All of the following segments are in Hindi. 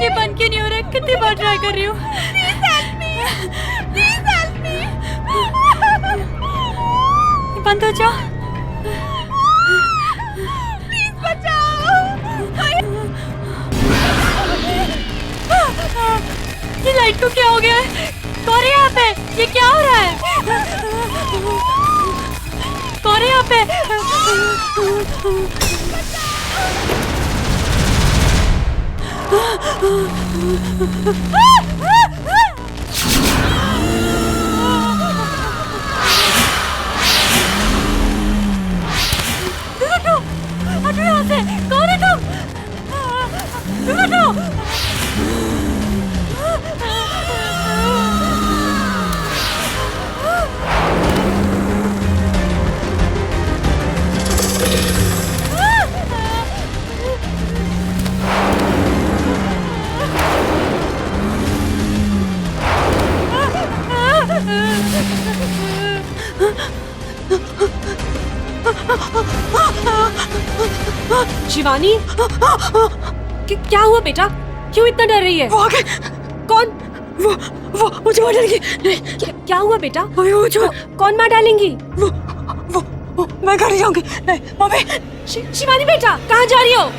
ये बंद क्यों नहीं हो रहा है? कितनी बार ट्राई कर रही हूँ। बंद हो जाओ। प्लीज बचाओ। ये लाइट को क्या हो गया है? कौन है यहाँ पे? ये क्या हो रहा है? कौन है यहाँ पे? हटो यहाँ से। कौन है तुम? हटो। शिवानी, क्या हुआ बेटा? क्यों इतना डर रही है? वो आ गए। कौन? वो मुझे मार डालेंगी। नहीं, क्या हुआ बेटा? वो जो कौन मार डालेंगी? वो मैं घर जाऊंगी। नहीं मम्मी। शिवानी बेटा, कहाँ जा रही हो?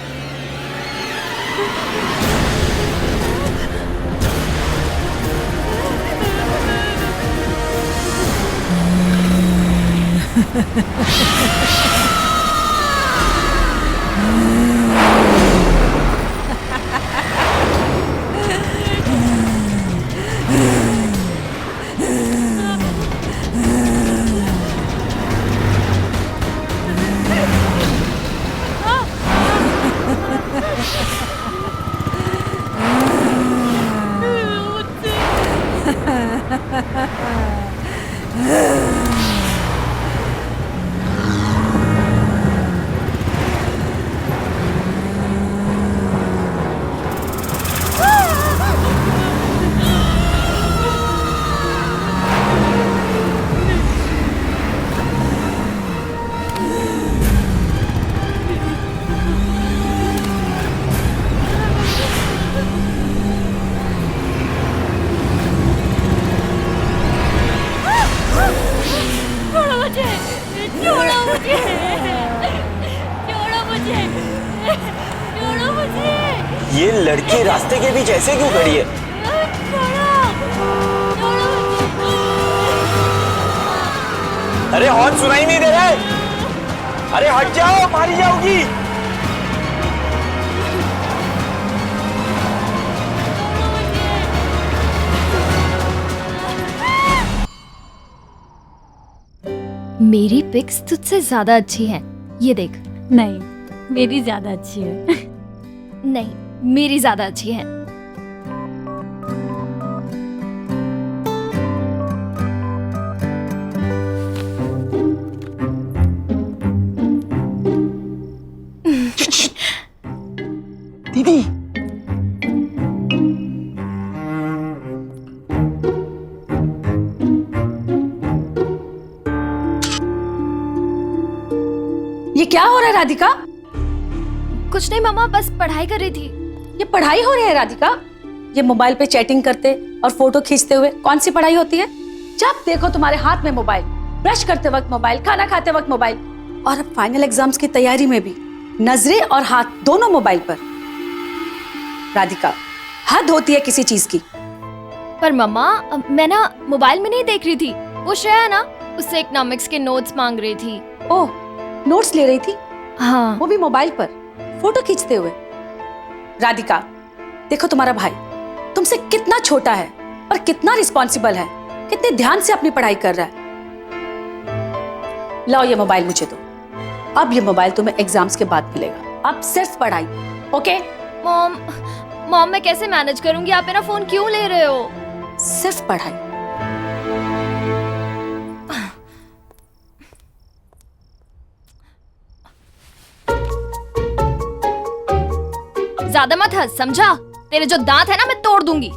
ये लड़की रास्ते के बीच ऐसे क्यों खड़ी है? अरे हॉर्न सुनाई नहीं दे रहा है? अरे हट जाओ, मारी जाओगी। मेरी पिक्स तुझसे ज्यादा अच्छी हैं। ये देख। नहीं, मेरी ज्यादा अच्छी है। नहीं, मेरी ज्यादा अच्छी है। दीदी, ये क्या हो रहा है राधिका? कुछ नहीं मामा, बस पढ़ाई कर रही थी। ये पढ़ाई हो रही है राधिका? ये मोबाइल पे चैटिंग करते और फोटो खींचते हुए कौन सी पढ़ाई होती है? जब देखो तुम्हारे हाथ में मोबाइल, ब्रश करते वक्त मोबाइल, खाना खाते वक्त मोबाइल, और अब फाइनल एग्जाम्स की तैयारी में भी नजरें और हाथ दोनों मोबाइल पर। राधिका, हद होती है किसी चीज की। पर मम्मा, मैं ना मोबाइल में नहीं देख रही थी। वो श्रेया है ना, उससे इकोनॉमिक्स के नोट्स मांग रही थी। ओह, नोट्स ले रही थी? हाँ। वो भी मोबाइल पर, फोटो खींचते हुए। राधिका, देखो तुम्हारा भाई तुमसे कितना छोटा है और कितना रिस्पॉन्सिबल है, कितने ध्यान से अपनी पढ़ाई कर रहा है। लाओ ये मोबाइल मुझे दो। अब ये मोबाइल तुम्हें एग्जाम्स के बाद मिलेगा। अब सिर्फ पढ़ाई, ओके? मॉम मैं कैसे मैनेज करूंगी? आप मेरा फोन क्यों ले रहे हो? सिर्फ पढ़ाई। ज्यादा मत हंस, समझा? तेरे जो दांत है ना, मैं तोड़ दूंगी।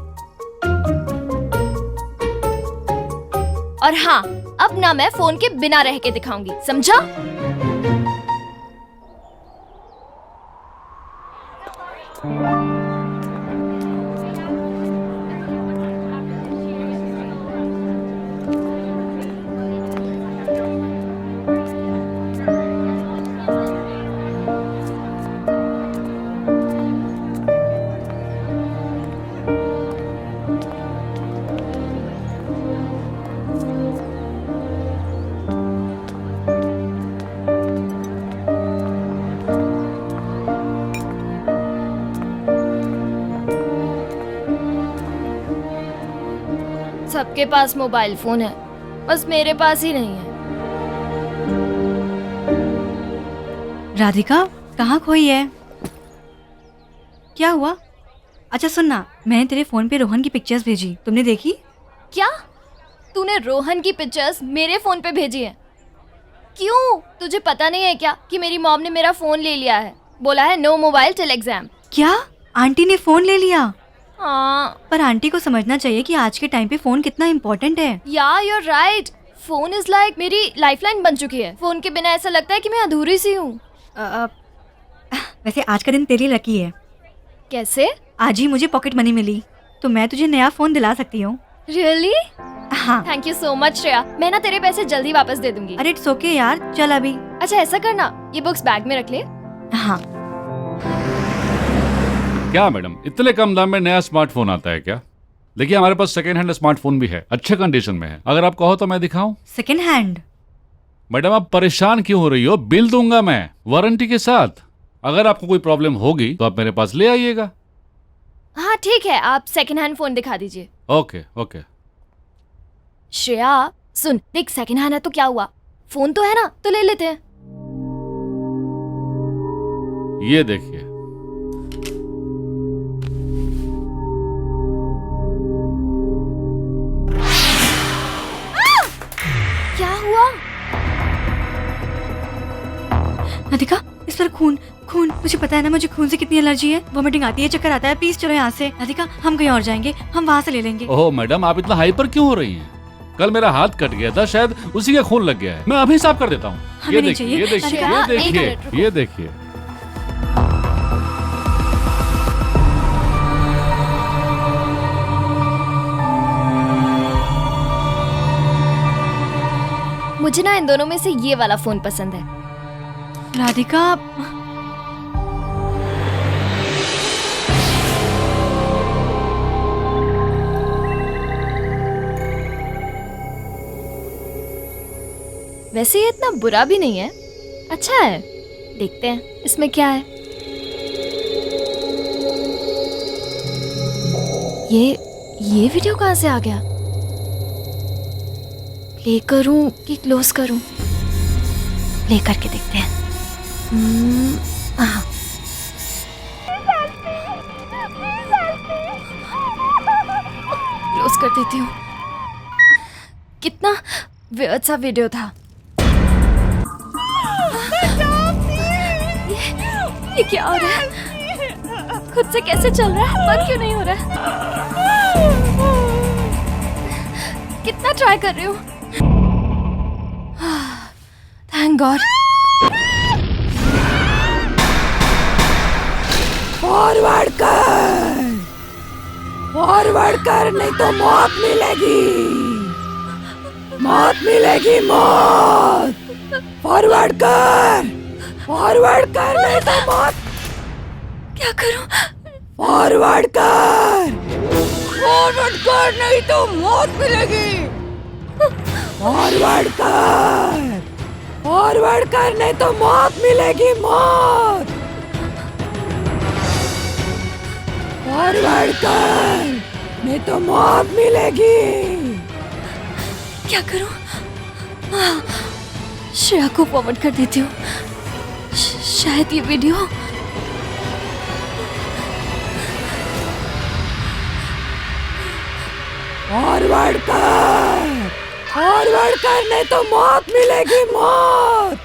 और हाँ, अब ना मैं फोन के बिना रह के दिखाऊंगी, समझा? सबके पास मोबाइल फोन है, बस मेरे पास ही नहीं है। राधिका कहाँ खोई है? क्या हुआ? अच्छा सुनना, मैंने तेरे फोन पे रोहन की पिक्चर्स भेजी, तुमने देखी? क्या तूने रोहन की पिक्चर्स मेरे फोन पे भेजी है? क्यों? तुझे पता नहीं है क्या कि मेरी मॉम ने मेरा फोन ले लिया है? बोला है नो मोबाइल टिल एग्जाम। क्या आंटी ने फोन ले लिया? हाँ पर आंटी को समझना चाहिए कि आज के टाइम पे फोन कितना इम्पोर्टेंट है। Yeah you are right, phone is like मेरी लाइफलाइन बन चुकी है। फोन के बिना ऐसा लगता है कि मैं अधूरी सी हूँ। वैसे आज का दिन तेरी लकी है। कैसे? आज ही मुझे पॉकेट मनी मिली तो मैं तुझे नया फोन दिला सकती हूँ। रियली? हाँ। Thank you so much Shreya, मैं ना तेरे पैसे जल्दी वापस दे दूंगी। अरे इट्स ओके यार, चल अभी। अच्छा ऐसा करना, ये बुक्स बैग में रख ले। हाँ। क्या मैडम, इतने कम दाम में नया स्मार्टफोन आता है क्या? देखिए हमारे पास सेकेंड हैंड स्मार्टफोन भी है, अच्छे कंडीशन में है। अगर आप कहो तो मैं दिखाऊं? Second hand? मैडम आप परेशान क्यों हो रही हो? बिल दूंगा मैं वारंटी के साथ। अगर आपको कोई प्रॉब्लम होगी तो आप मेरे पास ले आइएगा। हाँ ठीक है, आप सेकंड हैंड फोन दिखा दीजिए। Okay okay. श्रेया सुन, देख सेकंड हैंड है तो क्या हुआ, फोन तो है ना, तो ले लेते हैं। ये देखिए। क्या हुआ? राधिका इस पर खून खून, मुझे पता है ना मुझे खून से कितनी एलर्जी है, वॉमिटिंग आती है, चक्कर आता है। प्लीज चलो यहाँ से। राधिका हम कहीं और जाएंगे, हम वहाँ से ले लेंगे। ओह मैडम आप इतना हाइपर क्यों हो रही हैं? कल मेरा हाथ कट गया था, शायद उसी का खून लग गया है। मैं अभी साफ कर देता हूँ। हमें ये नहीं देखिए, चाहिए। ये देखिए, श्रेया, ये एक देखिए, मिनट रुको। ये देखिए। मुझे ना इन दोनों में से ये वाला फोन पसंद है। राधिका वैसे ये इतना बुरा भी नहीं है, अच्छा है। देखते हैं इसमें क्या है। ये वीडियो कहाँ से आ गया? प्ले करूं कि क्लोज करूं? प्ले करके देखते हैं। हाँ। क्लोज कर देती हूँ। कितना वियर्ड सा वीडियो था। ये क्या हो रहा है? खुद से कैसे चल रहा है? बंद क्यों नहीं हो रहा है? कितना ट्राई कर रही हूँ। Thank God. फॉरवर्ड कर नहीं तो मौत मिलेगी, मौत मिलेगी, मौत। फॉरवर्ड कर नहीं तो मौत। क्या करूं? फॉरवर्ड कर नहीं तो मौत मिलेगी। फॉरवर्ड कर नहीं तो मौत मिलेगी, मौत। फॉरवर्ड कर नहीं तो मौत मिलेगी। क्या करूं? श्रेया को फॉरवर्ड कर देती हूँ। शायद ये वीडियो। फॉरवर्ड कर नहीं तो मौत मिलेगी, मौत।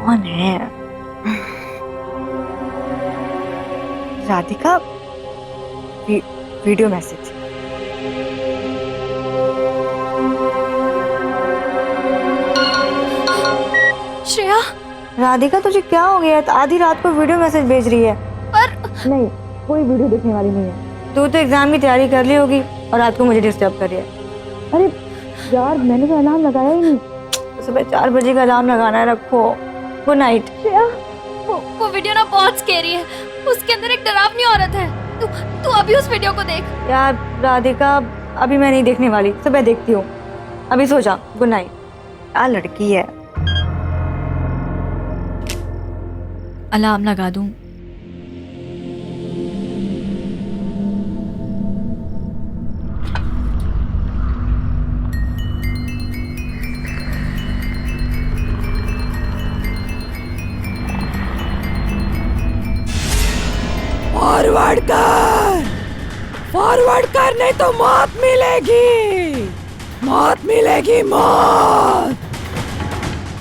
कौन है? Radhika video message. श्रेया राधिका तुझे क्या हो गया? आधी रात को वीडियो मैसेज भेज रही है। पर नहीं, कोई वीडियो देखने वाली नहीं है। तू तो एग्जाम की तैयारी कर ली होगी और रात को मुझे डिस्टर्ब कर रही है। अरे यार मैंने तो अलार्म लगाया ही नहीं। सुबह 4 बजे का अलार्म लगाना है, रखो। Good night. वो वीडियो ना बहुत स्कैरी है, उसके अंदर एक डरावनी औरत है। तू अभी उस वीडियो को देख। यार राधिका, अभी मैं नहीं देखने वाली, सुबह देखती हूँ। अभी सो जा। Good night. क्या लड़की है। अलार्म लगा दूं? फॉरवर्ड कर नहीं तो मौत मिलेगी, मौत मिलेगी, मौत।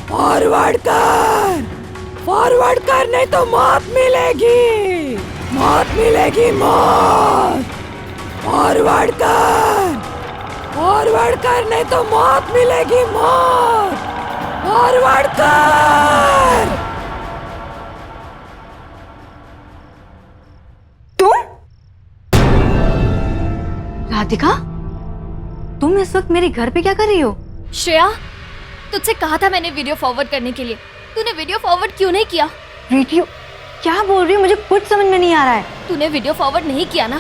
फॉरवर्ड कर नहीं तो मौत मिलेगी, मौत मिलेगी, मौत। फॉरवर्ड कर नहीं तो मौत मिलेगी, मौत। फॉरवर्ड कर। राधिका, तुम इस वक्त मेरे घर पे क्या कर रही हो? श्रेया, तुझसे कहा था मैंने वीडियो फॉरवर्ड करने के लिए, तूने वीडियो फॉरवर्ड क्यों नहीं किया? वीडियो? क्या बोल रही हो, मुझे कुछ समझ में नहीं आ रहा है। तूने वीडियो फॉरवर्ड नहीं किया ना,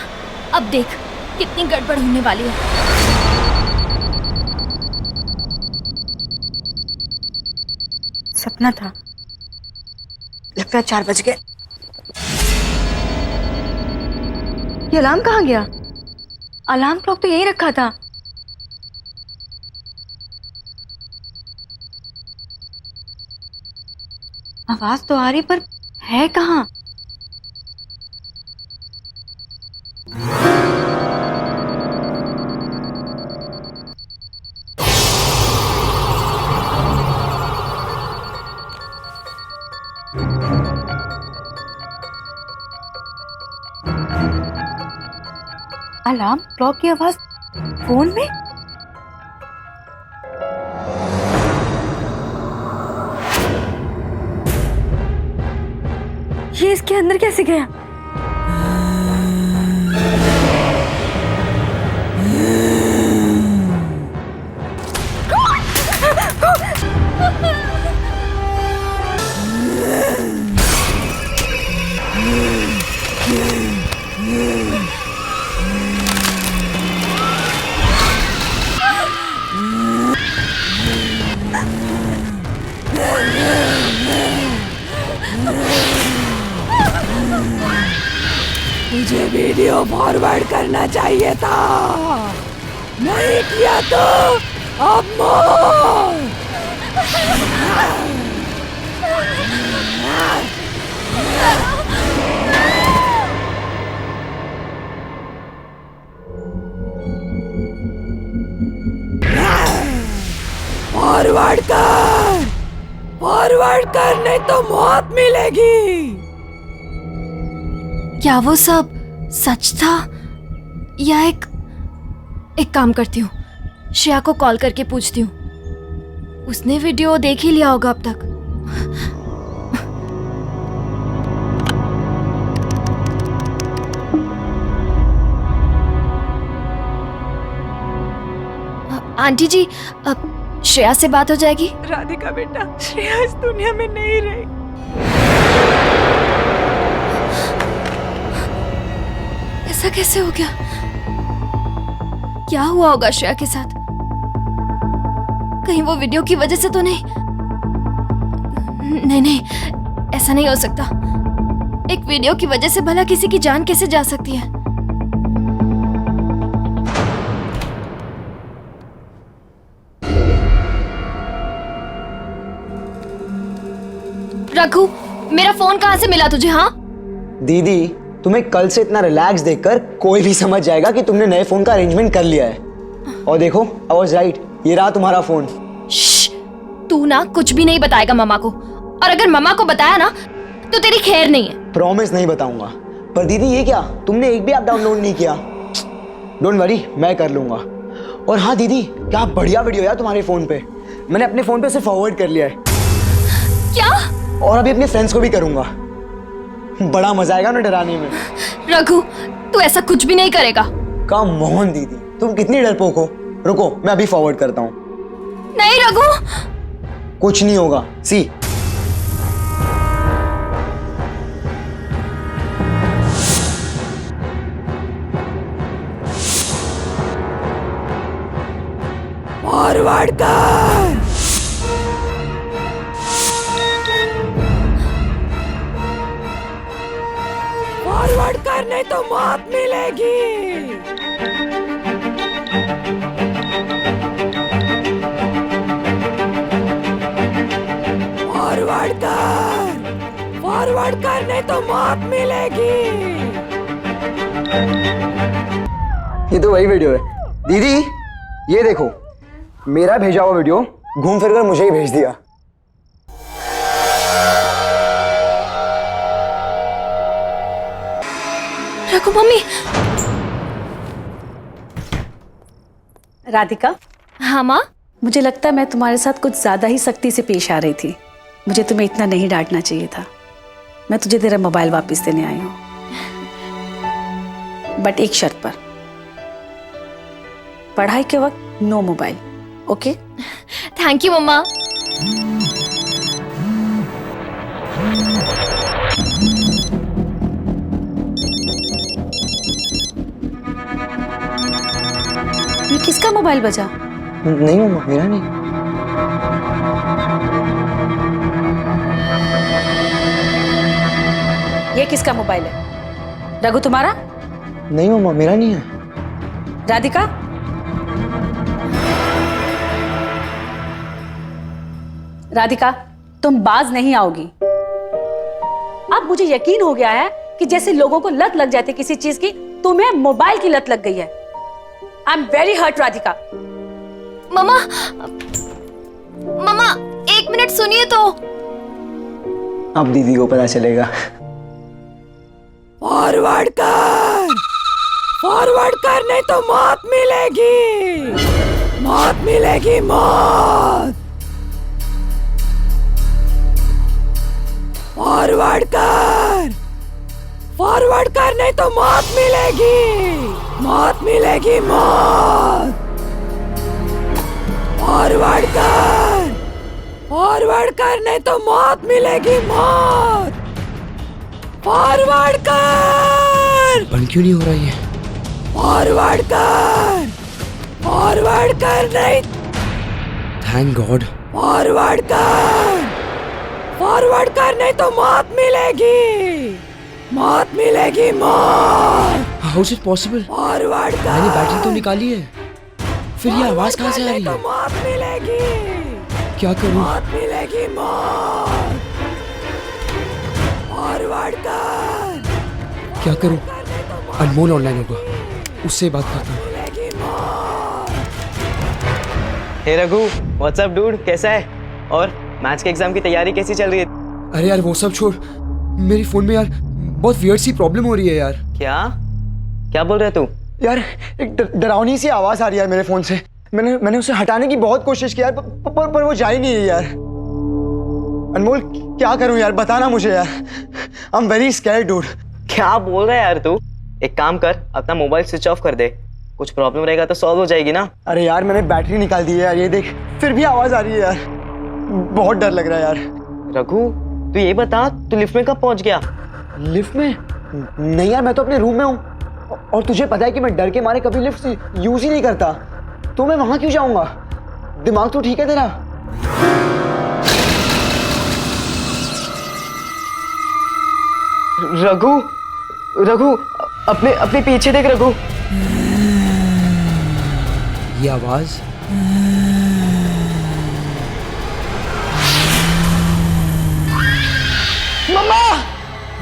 अब देख कितनी गड़बड़ होने वाली है। सपना था, लगता है 4 बज गए। ये अलार्म कहाँ गया? अलार्म क्लॉक तो यहीं रखा था। आवाज तो आ रही, पर है कहाँ? अलार्म क्लॉक की आवाज फोन में? ये इसके अंदर कैसे गया? मुझे वीडियो फॉरवर्ड करना चाहिए था, नहीं किया तो अब मौत। फॉरवर्ड कर नहीं तो मौत मिलेगी। क्या वो सब सच था या एक काम करती हूँ, श्रेया को कॉल करके पूछती हूँ। उसने वीडियो देख ही लिया होगा अब तक। आंटी जी, अब श्रेया से बात हो जाएगी? राधिका बेटा, श्रेया इस दुनिया में नहीं रही। ऐसा कैसे हो गया? क्या हुआ होगा श्रेया के साथ? कहीं वो वीडियो की वजह से तो नहीं? नहीं, ऐसा नहीं हो सकता। एक वीडियो की वजह से भला किसी की जान कैसे जा सकती है? रघु, मेरा फोन कहाँ से मिला तुझे? हाँ दीदी, तुम्हें कल से इतना रिलैक्स देखकर कोई भी समझ जाएगा कि तुमने नए फोन का अरेंजमेंट कर लिया है। और देखो, आई वाज राइट, ये रहा तुम्हारा फोन। तू ना कुछ भी नहीं बताएगा मम्मा को, और अगर मम्मा को बताया ना तो तेरी खैर नहीं है। प्रॉमिस नहीं बताऊंगा। पर दीदी, ये क्या, तुमने एक भी ऐप डाउनलोड नहीं किया? डोंट वरी, मैं कर लूंगा। और हाँ दीदी, क्या बढ़िया वीडियो यार तुम्हारे फोन पे। मैंने अपने फोन पे उसे फॉरवर्ड कर लिया है। क्या? और अभी अपने फ्रेंड्स को भी करूंगा। बड़ा मजा आएगा ना डराने में। रघु, तू ऐसा कुछ भी नहीं करेगा। कम ऑन दीदी, तुम कितनी डरपोक हो। रुको, मैं अभी फॉरवर्ड करता हूँ। नहीं रघु, कुछ नहीं होगा। सी फॉरवर्ड कर। फॉरवर्ड कर नहीं तो मौत मिलेगी। फॉरवर्ड कर। फॉरवर्ड कर नहीं तो मौत मिलेगी। ये तो वही वीडियो है। दीदी ये देखो, मेरा भेजा हुआ वीडियो घूम फिर कर मुझे ही भेज दिया। रघु मम्मी। राधिका, हाँ माँ। मुझे लगता है मैं तुम्हारे साथ कुछ ज्यादा ही सख्ती से पेश आ रही थी। मुझे तुम्हें इतना नहीं डांटना चाहिए था। मैं तुझे तेरा मोबाइल वापस देने आई हूँ, बट एक शर्त पर। पढ़ाई के वक्त no mobile, okay? Thank you mama. ये किसका मोबाइल बजा? नहीं मम्मा, मेरा नहीं। ये किसका मोबाइल है? रघु तुम्हारा? नहीं मम्मा, मेरा नहीं है। राधिका, राधिका तुम बाज नहीं आओगी। अब मुझे यकीन हो गया है कि जैसे लोगों को लत लग जाती है किसी चीज की, तुम्हें मोबाइल की लत लग गई है। I am very hurt Radhika. Mama, mama एक मिनट सुनिए तो। अब दीदी को पता चलेगा। फॉरवर्ड कर। फॉरवर्ड कर नहीं तो मौत मिलेगी। मौत मिलेगी, मौत। फॉरवर्ड कर। फॉरवर्ड कर नहीं तो मौत मिलेगी। मौत मिलेगी, मौत। फॉरवर्ड कर। फॉरवर्ड कर नहीं तो मौत मिलेगी, मौत। फॉरवर्ड कर। बंद क्यों नहीं हो रहा ये? फॉरवर्ड कर। फॉरवर्ड कर नहीं। Thank God. फॉरवर्ड कर। फॉरवर्ड कर नहीं तो मौत मिलेगी। मौत मिलेगी, मौत। How is it possible? Forward कर। मैंने बैटरी तो निकाली है, फिर ये आवाज कहाँ से आ रही तो है? मौत मिलेगी। क्या करूं? मौत मिलेगी, मौत। फॉरवर्ड कर। क्या करूं? अनमोल ऑनलाइन होगा, उससे बात करता हूँ। मिलेगी, मौत। हे रघु, व्हाट्सअप डूड, कैसा है? और मैथ्स के एग्जाम की तैयारी कैसी चल रही है? अरे यार वो सब छोड़, मेरी फोन में यार बहुत वियर्ड सी प्रॉब्लम हो रही है यार। क्या क्या बोल रहा है तू? यार एक डरावनी सी आवाज आ रही है मेरे फोन से। मैंने उसे हटाने की बहुत कोशिश की यार, पर वो जा ही नहीं है यार। अनमोल क्या करूं यार, बताना मुझे यार। आई एम वेरी स्कैर्ड डूड। क्या बोल रहा है यार तू? एक काम कर, अपना मोबाइल स्विच ऑफ कर दे। कुछ प्रॉब्लम रहेगा तो सॉल्व हो जाएगी ना। अरे यार मैंने बैटरी निकाल दी है यार, ये देख फिर भी आवाज आ रही है यार। बहुत डर लग रहा है यार। रघु तू ये बता, तू लिफ्ट में कब पहुंच गया? लिफ्ट में? नहीं यार, मैं तो अपने रूम में हूँ। और तुझे पता है कि मैं डर के मारे कभी लिफ्ट यूज ही नहीं करता, तो मैं वहां क्यों जाऊंगा? दिमाग तो ठीक है तेरा? रघु रघु अपने अपने पीछे देख रघु। ये आवाज मम्मा,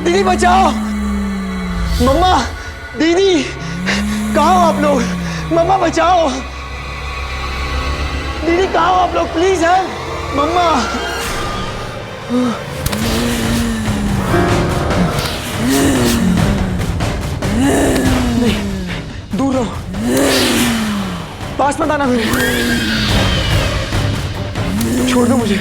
दीदी बचाओ। मम्मा, दीदी कहाँ हो आप लोग? मम्मा बचाओ। दीदी कहाँ हो आप लोग? प्लीज है मम्मा। नहीं, दूर रहो, पास मत आना मेरे। छोड़ दो मुझे।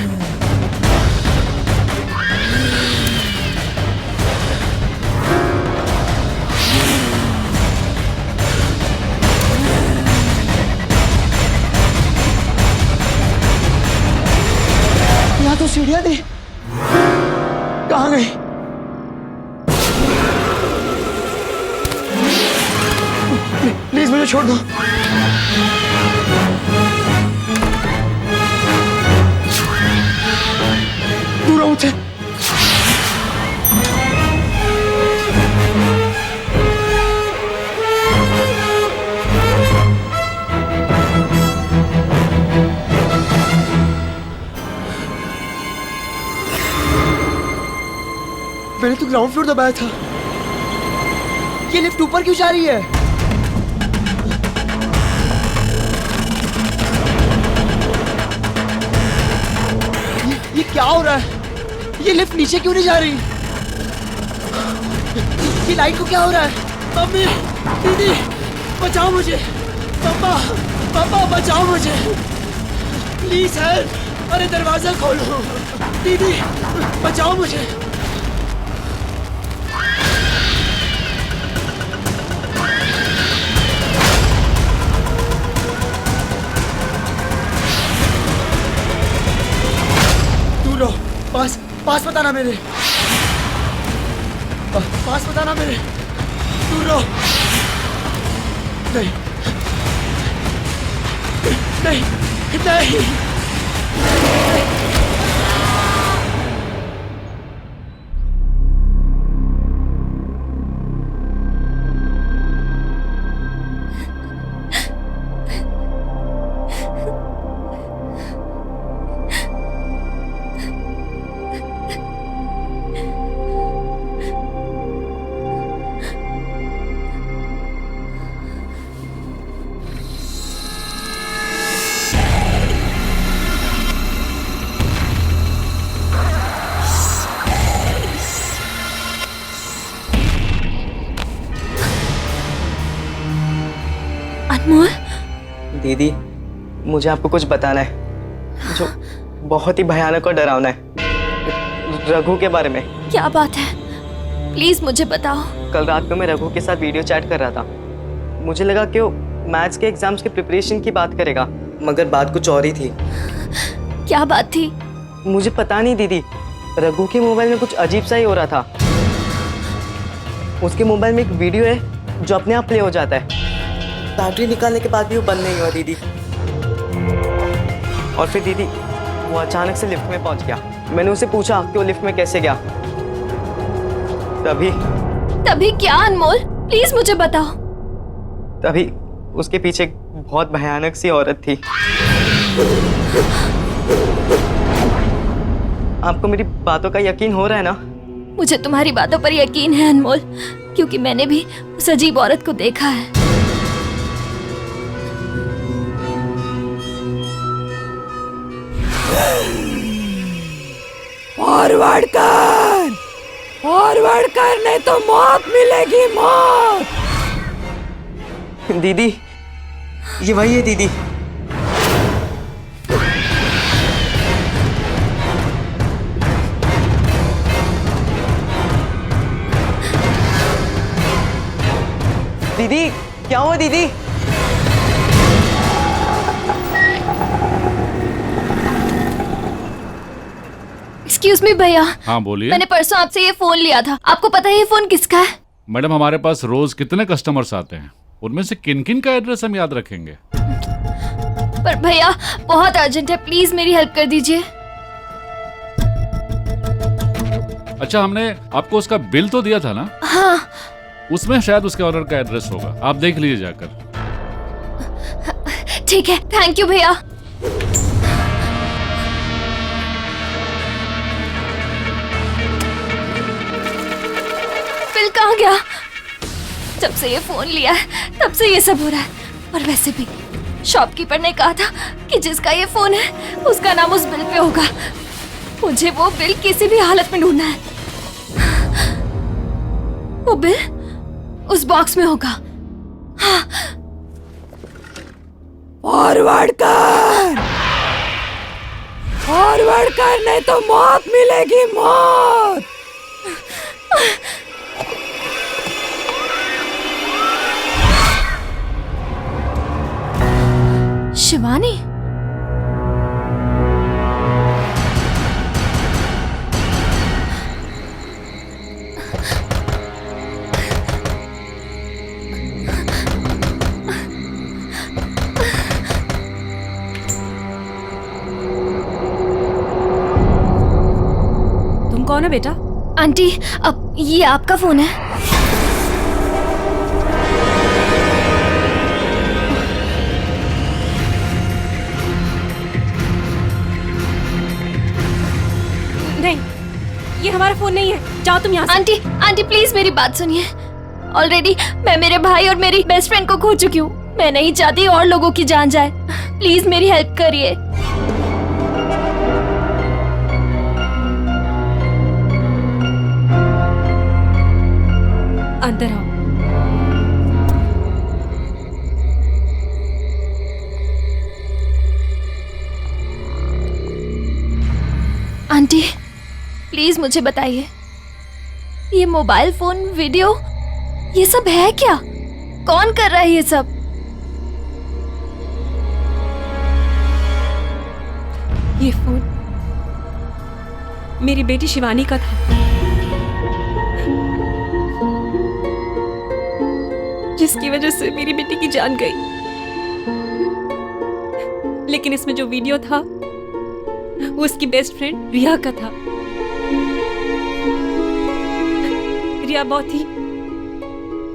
सीढ़ियां थी, कहाँ गई? प्लीज मुझे छोड़ दो। दूर रहो मुझसे। मैंने तो ग्राउंड फ्लोर दबाया था। ये लिफ्ट ऊपर क्यों जा रही है? ये क्या हो रहा है? ये लिफ्ट नीचे क्यों नहीं जा रही? ये लाइट को क्या हो रहा है? मम्मी, दीदी, बचाओ मुझे। पापा, पापा बचाओ मुझे। Please help. अरे दरवाजा खोलो। दीदी, बचाओ मुझे। पास पास बताना मेरे, पास बताना मेरे। दूर रहो। नहीं नहीं नहीं। अनमोल, दीदी, मुझे आपको कुछ बताना है जो बहुत ही भयानक और डरावना है। रघु के बारे में। क्या बात है? प्लीज मुझे बताओ। कल रात को मैं रघु के साथ वीडियो चैट कर रहा था। मुझे लगा कि वो मैथ्स के एग्जाम्स के प्रिपरेशन की बात करेगा, मगर बात कुछ और ही थी। क्या बात थी? मुझे पता नहीं दीदी, रघु के मोबाइल में कुछ अजीब सा ही हो रहा था। उसके मोबाइल में एक वीडियो है जो अपने आप प्ले हो जाता है। बैटरी निकालने के बाद भी वो बंद नहीं हुआ दीदी। और फिर दीदी वो अचानक से लिफ्ट में पहुंच गया। मैंने उसे पूछा कि वो लिफ्ट में कैसे गया। तभी क्या अनमोल? प्लीज मुझे बताओ। तभी उसके पीछे एक बहुत भयानक सी औरत थी। आपको मेरी बातों का यकीन हो रहा है ना? मुझे तुम्हारी बातों पर यकीन है अनमोल, क्योंकि मैंने भी उस अजीब औरत को देखा है। फॉरवर्ड कर नहीं तो मौत मिलेगी, मौत। दीदी, ये वही है दीदी। दीदी, क्या हुआ दीदी? एक्सक्यूज मी भैया। हाँ बोलिए। मैंने परसों आपसे ये फोन लिया था। आपको पता है ये फोन किसका है? मैडम, हमारे पास रोज कितने कस्टमर्स आते हैं, उनमें से किन किन का एड्रेस हम याद रखेंगे? पर भैया बहुत अर्जेंट है, प्लीज मेरी हेल्प कर दीजिए। अच्छा, हमने आपको उसका बिल तो दिया था ना? हाँ। उसमें शायद उसके ऑर्डर का एड्रेस होगा, आप देख लीजिए जाकर। ठीक है, थैंक यू भैया। बिल कहाँ गया? जब से ये फोन लिया है तब से ये सब हो रहा है। और वैसे भी शॉपकीपर ने कहा था कि जिसका ये फोन है उसका नाम उस बिल पे होगा। मुझे वो बिल किसी भी हालत में ढूंढना है। वो बिल उस बॉक्स में होगा। हाँ। फॉरवर्ड कर नहीं तो मौत मिलेगी, मौत। शिवानी, कौन है बेटा? आंटी, अब ये आपका फोन है? नहीं, ये हमारा फोन नहीं है, जाओ तुम यहाँ से। आंटी, आंटी प्लीज मेरी बात सुनिए। ऑलरेडी मैं मेरे भाई और मेरी बेस्ट फ्रेंड को खो चुकी हूँ। मैं नहीं चाहती और लोगों की जान जाए। प्लीज मेरी हेल्प करिए। अंदर आओ। आंटी प्लीज मुझे बताइए, ये मोबाइल फोन, वीडियो, ये सब है क्या? कौन कर रहा है ये सब? ये फोन मेरी बेटी शिवानी का था, जिसकी वजह से मेरी बेटी की जान गई। लेकिन इसमें जो वीडियो था वो उसकी बेस्ट फ्रेंड रिया का था। रिया बहुत ही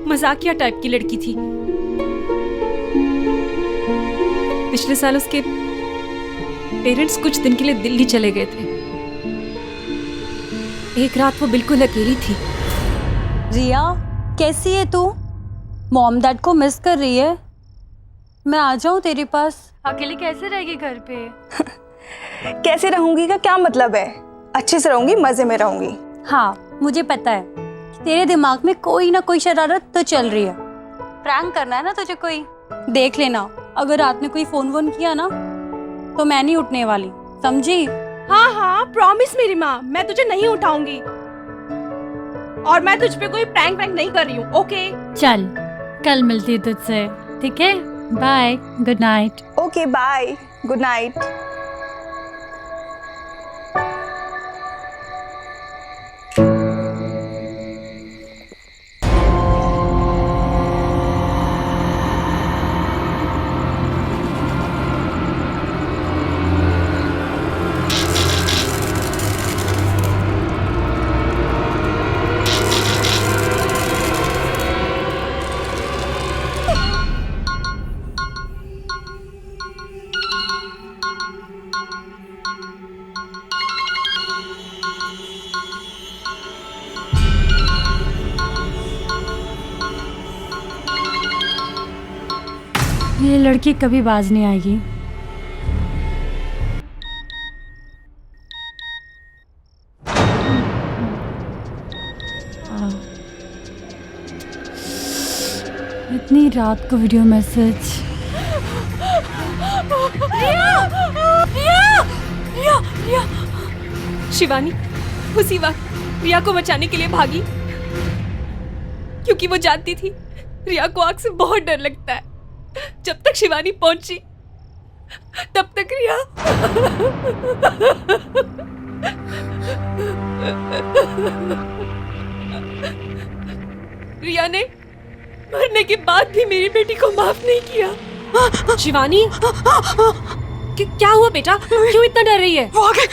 मजाकिया टाइप की लड़की थी। पिछले साल उसके पेरेंट्स कुछ दिन के लिए दिल्ली चले गए थे। एक रात वो बिल्कुल अकेली थी। रिया, कैसी है तू? मॉम डैड को मिस कर रही है? मैं आ जाऊं तेरे पास? अकेले कैसे रहेगी घर पे? कैसे रहूंगी का क्या मतलब है? अच्छे से रहूंगी, मजे में रहूंगी। हाँ, मुझे पता है कि तेरे दिमाग में कोई ना कोई शरारत तो चल रही है। प्रैंक करना है ना तुझे कोई? देख लेना, अगर रात में कोई फोन वोन किया ना तो मैं नहीं उठने वाली, समझी? हाँ हाँ, प्रॉमिस मेरी माँ, मैं तुझे नहीं उठाऊंगी और मैं तुझ पे कोई प्रैंक वैंक नहीं कर रही हूँ। ओके चल, कल मिलती तुझसे, ठीक है? Bye, good night. Okay bye, good night. ये लड़की कभी बाज नहीं आएगी। इतनी रात को वीडियो मैसेज। शिवानी उसी वक्त रिया को बचाने के लिए भागी, क्योंकि वो जानती थी रिया को आग से बहुत डर लगता है। जब तक शिवानी पहुंची तब तक रिया रिया ने मरने के बाद भी मेरी बेटी को माफ नहीं किया। शिवानी, क्या हुआ बेटा? क्यों इतना डर रही है? वो आ गए।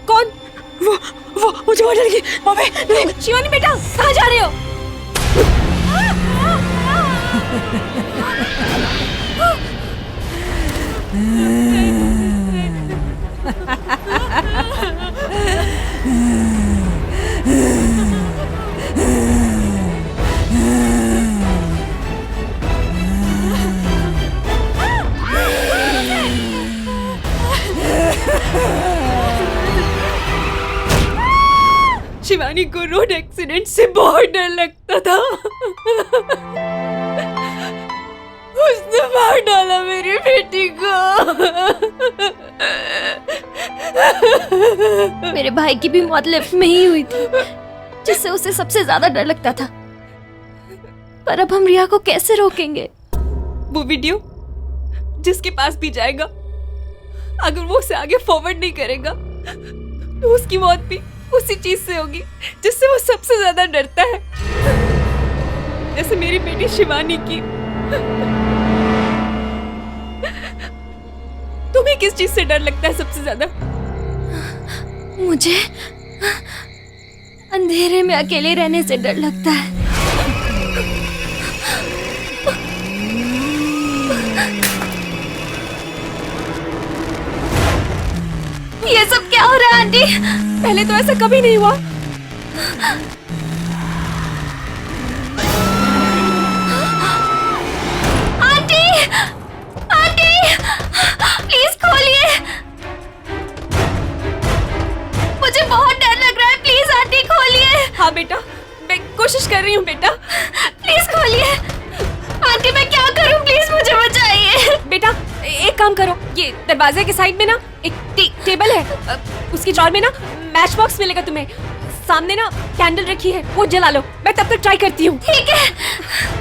कौन? वो मुझे मार डालेगी। मम्मी, शिवानी बेटा, कहाँ जा रहे हो? शिवानी को रोड एक्सीडेंट से बहुत डर लगता था। उसने मार डाला मेरी बेटी को। मेरे भाई की भी मौत लिफ्ट में ही हुई थी, जिससे उसे सबसे ज्यादा डर लगता था। पर अब हम रिया को कैसे रोकेंगे? वो वीडियो जिसके पास भी जाएगा, अगर वो उसे आगे फॉरवर्ड नहीं करेगा तो उसकी मौत भी उसी चीज से होगी जिससे वो सबसे ज्यादा डरता है, जैसे मेरी बेटी शिवानी की। तुम्हें किस चीज से डर लगता है सबसे ज्यादा? अंधेरे में अकेले रहने से डर लगता है। ये सब क्या हो रहा है आंटी? पहले तो ऐसा कभी नहीं हुआ। आंटी, आंटी, प्लीज खोलिए। मुझे बहुत डर लग रहा है, प्लीज आंटी खोलिए। हाँ बेटा, मैं कोशिश कर रही हूँ बेटा। प्लीज खोलिए। आंटी मैं क्या करूं, प्लीज मुझे बचाइए। बेटा एक काम करो, ये दरवाजे के साइड में ना एक टेबल है, उसकी ड्रॉर में ना मैच बॉक्स मिलेगा तुम्हें। सामने ना कैंडल रखी है, वो जला लो। मैं तब तक ट्राई करती हूँ। ठीक है।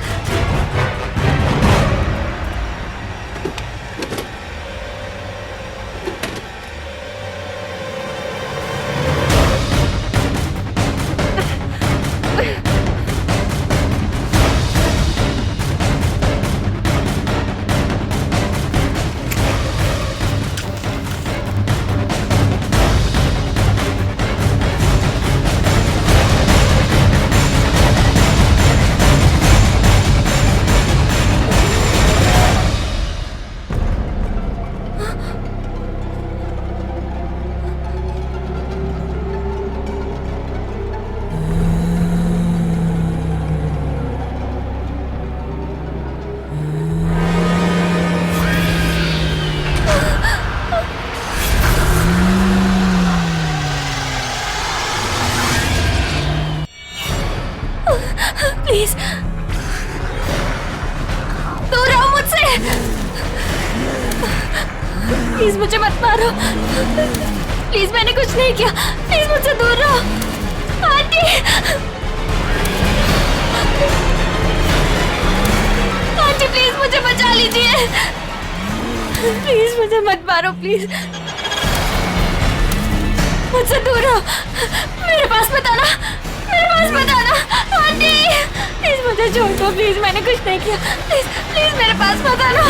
प्लीज दूर रहो मुझसे। प्लीज मुझे मत मारो। प्लीज मैंने कुछ नहीं किया, प्लीज मुझसे दूर रहो। आंटी, आंटी प्लीज मुझे बचा लीजिए। प्लीज मुझे मत मारो, प्लीज मुझसे दूर रहो। मेरे पास मत आना, मेरे पास मत आना। आंटी प्लीज मुझे छोड़ दो, प्लीज मैंने कुछ नहीं किया। प्लीज प्लीज मेरे पास मत आना।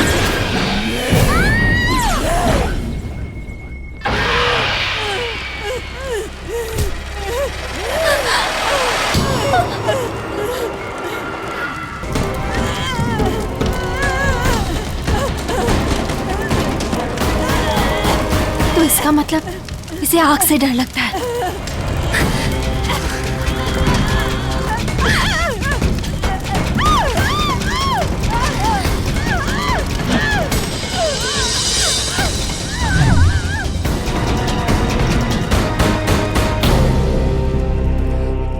तो इसका मतलब इसे आग से डर लगता है।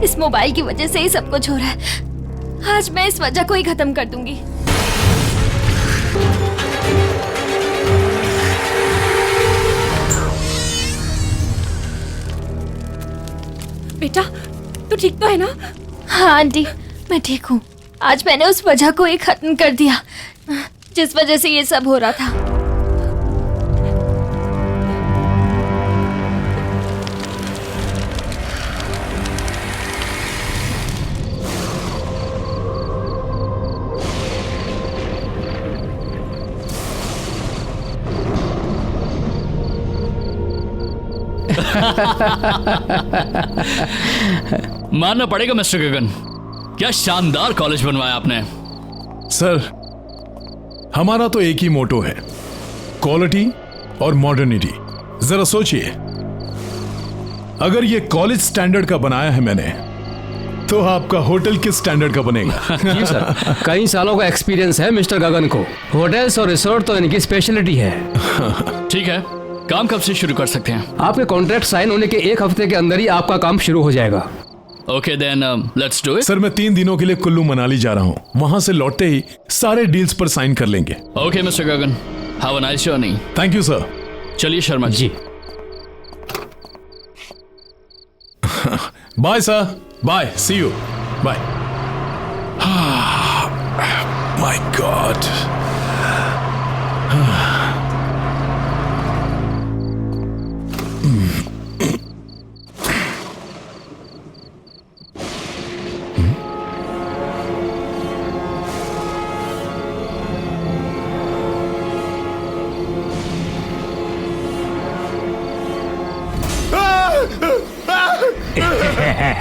इस मोबाइल की वजह से ही सब कुछ हो रहा है। आज मैं इस वजह को ही खत्म कर दूंगी। बेटा तू ठीक तो है ना? हाँ आंटी मैं ठीक हूँ। आज मैंने उस वजह को ही खत्म कर दिया जिस वजह से ये सब हो रहा था। मानना पड़ेगा मिस्टर गगन, क्या शानदार कॉलेज बनवाया आपने। सर हमारा तो एक ही मोटो है, क्वालिटी और मॉडर्निटी। जरा सोचिए, अगर ये कॉलेज स्टैंडर्ड का बनाया है मैंने, तो आपका होटल किस स्टैंडर्ड का बनेगा? जी सर, कई सालों का एक्सपीरियंस है मिस्टर गगन को। होटल्स और रिसोर्ट तो इनकी स्पेशलिटी है। ठीक है, काम कब से शुरू कर सकते हैं? आपके कॉन्ट्रैक्ट साइन होने के एक हफ्ते के अंदर ही आपका काम शुरू हो जाएगा। Okay then let's do it. Sir मैं 3 दिनों के लिए कुल्लू मनाली जा रहा हूँ, वहां से लौटते ही सारे डील्स पर साइन कर लेंगे। Okay mister Gagan, have a nice journey. Thank you sir. चलिए Sharma ji. Bye sir, bye, see you, bye. My god. Help!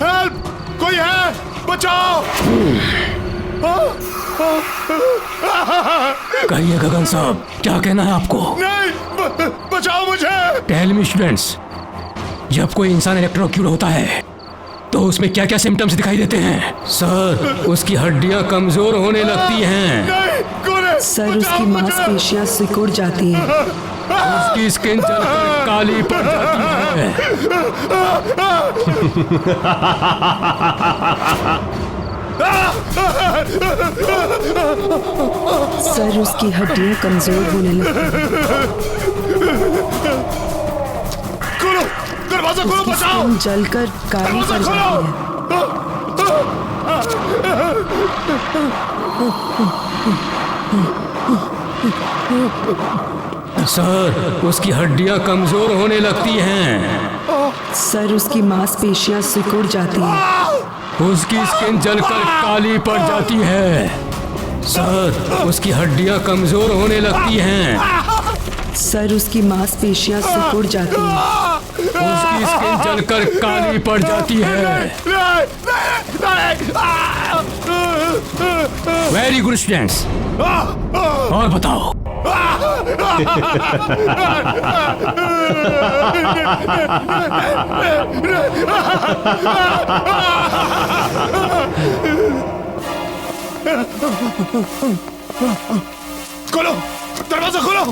Help! कोई है? बचाओ! कहिए गगन साहब, क्या कहना है आपको? नहीं, बचाओ मुझे! टेल मी स्टूडेंट्स, जब कोई इंसान इलेक्ट्रोक्यूट होता है तो उसमें क्या क्या सिम्टम्स दिखाई देते हैं? सर, उसकी हड्डियां कमजोर होने लगती हैं। सर, उसकी मांसपेशियां सिकुड़ जाती हैं। उसकी स्किन जलकर काली पड़ जाती है। सर, उसकी हड्डियां कमजोर होने लगती हैं। खोलो, दरवाजा खोलो, बचाओ! स्किन जलकर काली पड़ जाती है। सर, उसकी हड्डियां कमजोर होने लगती हैं। सर, उसकी मांसपेशियां सिकुड़ जाती हैं। उसकी स्किन जलकर काली पड़ जाती है। सर, उसकी हड्डियां कमजोर होने लगती हैं। सर, उसकी मांसपेशियां सिकुड़ जाती हैं। उसकी स्किन जलकर काली पड़ जाती है। वेरी गुड स्टूडेंट्स, और बताओ। खोलो, दरवाजा खोलो!